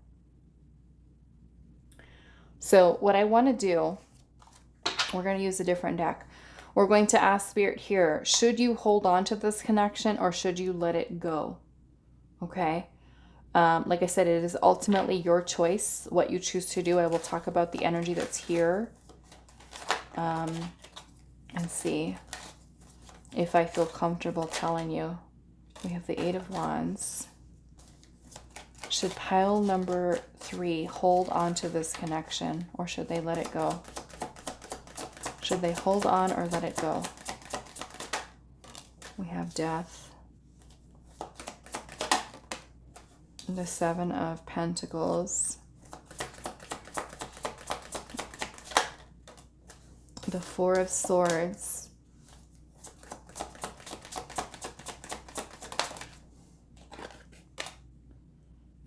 So what I want to do, we're going to use a different deck. We're going to ask Spirit here, should you hold on to this connection or should you let it go? Okay. Like I said, it is ultimately your choice what you choose to do. I will talk about the energy that's here. And see. if I feel comfortable telling you. We have the Eight of Wands. Should pile number 3 hold on to this connection, or should they let it go? Should they hold on or let it go? We have Death. The Seven of Pentacles. The Four of Swords.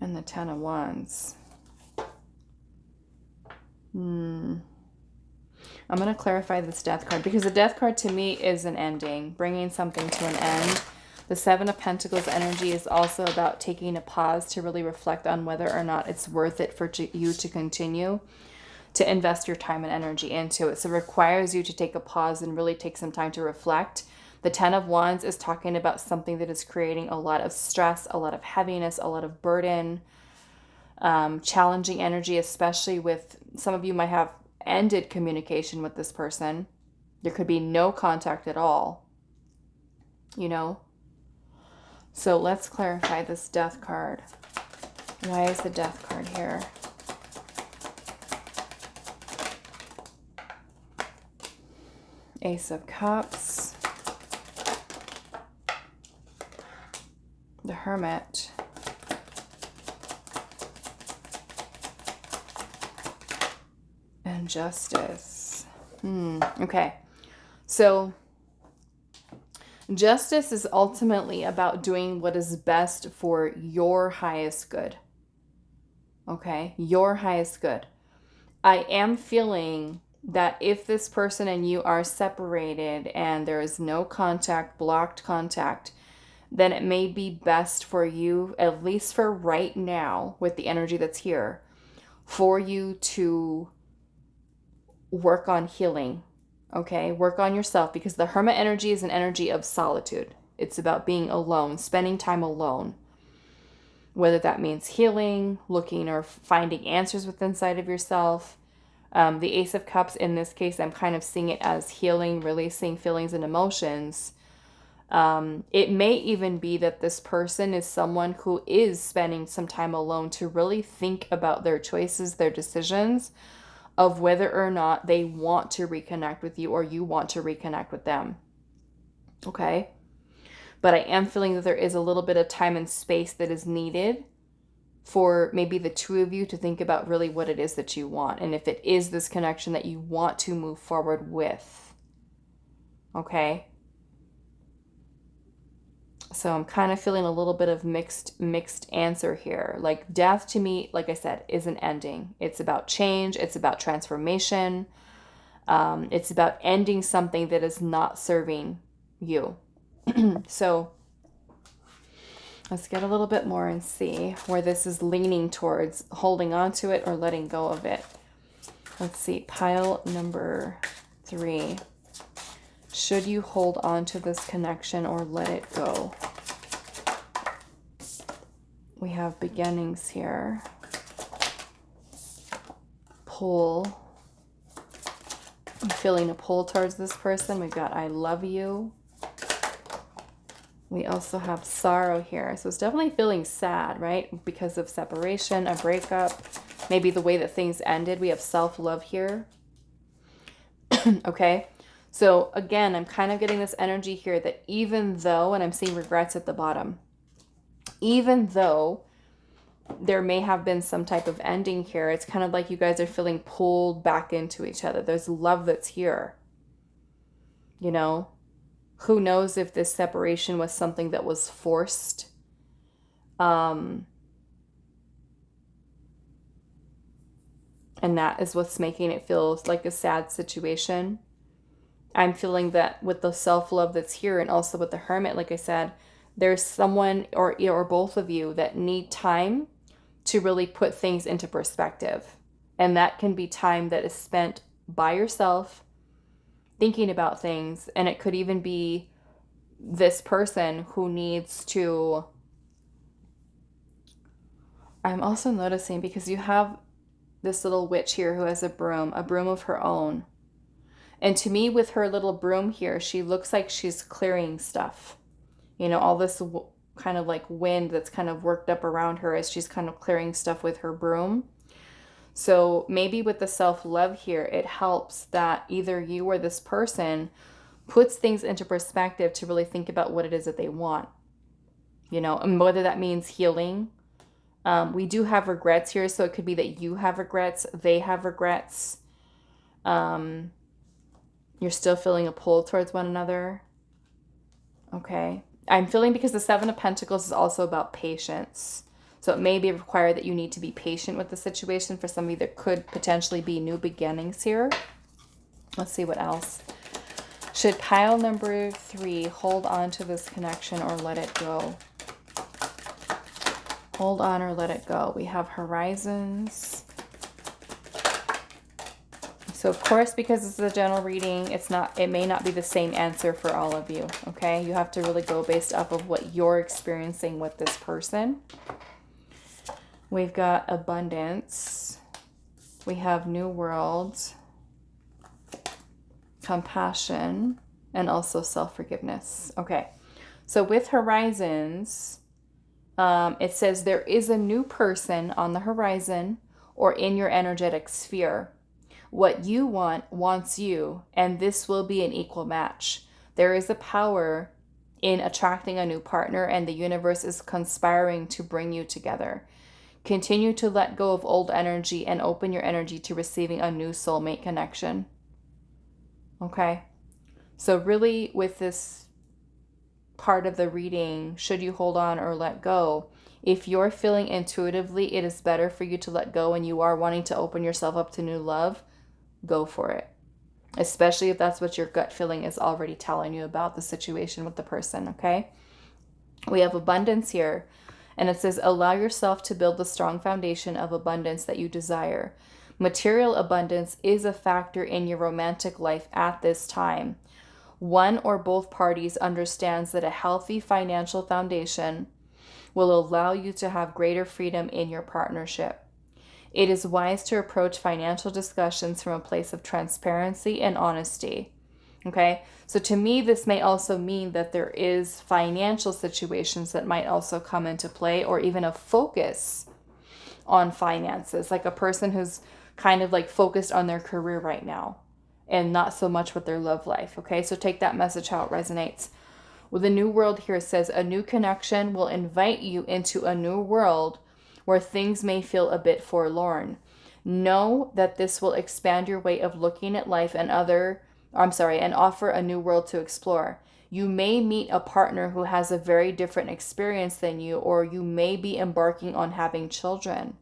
And the Ten of Wands. I'm going to clarify this Death card, because the Death card to me is an ending, bringing something to an end. The Seven of Pentacles energy is also about taking a pause to really reflect on whether or not it's worth it for you to continue to invest your time and energy into it. So it requires you to take a pause and really take some time to reflect. The Ten of Wands is talking about something that is creating a lot of stress, a lot of heaviness, a lot of burden, challenging energy, especially with some of you might have ended communication with this person. There could be no contact at all, you know? So let's clarify this Death card. Why is the Death card here? Ace of Cups. The Hermit. And Justice. Okay. So Justice is ultimately about doing what is best for your highest good. Okay? Your highest good. I am feeling that if this person and you are separated and there is no contact, blocked contact, then it may be best for you, at least for right now, with the energy that's here, for you to work on healing. Okay, work on yourself, because the Hermit energy is an energy of solitude. It's about being alone, spending time alone. Whether that means healing, looking or finding answers within inside of yourself. The Ace of Cups, in this case, I'm kind of seeing it as healing, releasing feelings and emotions. It may even be that this person is someone who is spending some time alone to really think about their choices, their decisions, of whether or not they want to reconnect with you or you want to reconnect with them. Okay? But I am feeling that there is a little bit of time and space that is needed for maybe the two of you to think about really what it is that you want, and if it is this connection that you want to move forward with. Okay? So I'm kind of feeling a little bit of mixed answer here. Like Death to me, like I said, is an ending. It's about change. It's about transformation. It's about ending something that is not serving you. So let's get a little bit more and see where this is leaning towards, holding on to it or letting go of it. Let's see, pile number 3. Should you hold on to this connection or let it go? We have beginnings here. Pull. I'm feeling a pull towards this person. We've got I love you. We also have sorrow here. So it's definitely feeling sad, right? Because of separation, a breakup, maybe the way that things ended. We have self-love here. Okay. So again, I'm kind of getting this energy here that even though, and I'm seeing regrets at the bottom, even though there may have been some type of ending here, it's kind of like you guys are feeling pulled back into each other. There's love that's here. You know, who knows if this separation was something that was forced. And that is what's making it feel like a sad situation. I'm feeling that with the self-love that's here and also with the Hermit, like I said, there's someone or both of you that need time to really put things into perspective. And that can be time that is spent by yourself thinking about things. And it could even be this person who needs to... I'm also noticing, because you have this little witch here who has a broom of her own. And to me, with her little broom here, she looks like she's clearing stuff. You know, all this kind of like wind that's kind of worked up around her as she's kind of clearing stuff with her broom. So maybe with the self-love here, it helps that either you or this person puts things into perspective to really think about what it is that they want. You know, and whether that means healing. We do have regrets here, so it could be that you have regrets, they have regrets. You're still feeling a pull towards one another. Okay. I'm feeling, because the Seven of Pentacles is also about patience. So it may be required that you need to be patient with the situation. For some of you, there could potentially be new beginnings here. Let's see what else. Should pile number 3 hold on to this connection or let it go? Hold on or let it go. We have horizons. So of course, because this is a general reading, it may not be the same answer for all of you. Okay. You have to really go based off of what you're experiencing with this person. We've got abundance. We have new world, compassion, and also self-forgiveness. Okay. So with horizons, it says there is a new person on the horizon or in your energetic sphere. What you want wants you, and this will be an equal match. There is a power in attracting a new partner, and the universe is conspiring to bring you together. Continue to let go of old energy and open your energy to receiving a new soulmate connection. Okay. So really, with this part of the reading, should you hold on or let go? If you're feeling intuitively it is better for you to let go and you are wanting to open yourself up to new love, go for it. Especially if that's what your gut feeling is already telling you about the situation with the person, okay? We have abundance here. And it says, allow yourself to build the strong foundation of abundance that you desire. Material abundance is a factor in your romantic life at this time. One or both parties understands that a healthy financial foundation will allow you to have greater freedom in your partnership. It is wise to approach financial discussions from a place of transparency and honesty. Okay, so to me, this may also mean that there is financial situations that might also come into play, or even a focus on finances, like a person who's kind of like focused on their career right now and not so much with their love life. Okay, so take that message how it resonates. With the new world here, it says a new connection will invite you into a new world where things may feel a bit forlorn. Know that this will expand your way of looking at life and offer a new world to explore. You may meet a partner who has a very different experience than you, or you may be embarking on having children.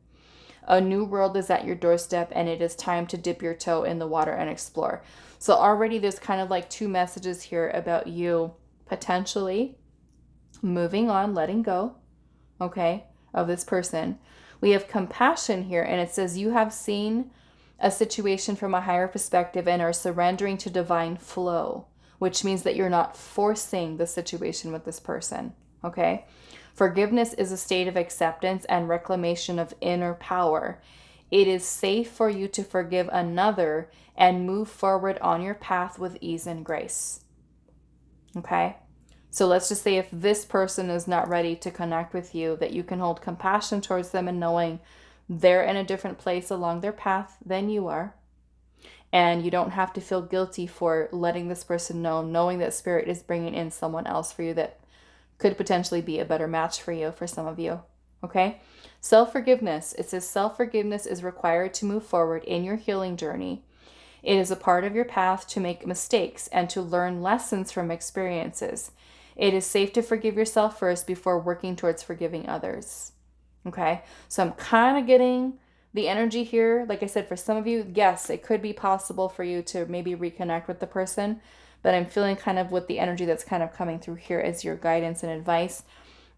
A new world is at your doorstep, and it is time to dip your toe in the water and explore. So already there's kind of like 2 messages here about you potentially moving on, letting go, okay, of this person. We have compassion here, and it says you have seen a situation from a higher perspective and are surrendering to divine flow, which means that you're not forcing the situation with this person, okay? Forgiveness is a state of acceptance and reclamation of inner power. It is safe for you to forgive another and move forward on your path with ease and grace, okay? So let's just say if this person is not ready to connect with you, that you can hold compassion towards them and knowing they're in a different place along their path than you are. And you don't have to feel guilty for letting this person know, knowing that Spirit is bringing in someone else for you that could potentially be a better match for you, for some of you. Okay? Self-forgiveness. It says self-forgiveness is required to move forward in your healing journey. It is a part of your path to make mistakes and to learn lessons from experiences. It is safe to forgive yourself first before working towards forgiving others. Okay, so I'm kind of getting the energy here. Like I said, for some of you, yes, it could be possible for you to maybe reconnect with the person, but I'm feeling kind of with the energy that's kind of coming through here as your guidance and advice,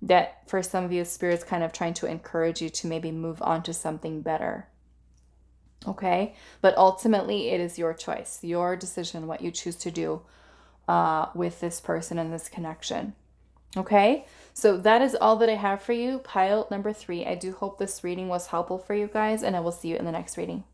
that for some of you, Spirit's kind of trying to encourage you to maybe move on to something better. Okay, but ultimately it is your choice, your decision, what you choose to do with this person and this connection. Okay, so that is all that I have for you. Pile number 3. I do hope this reading was helpful for you guys, and I will see you in the next reading.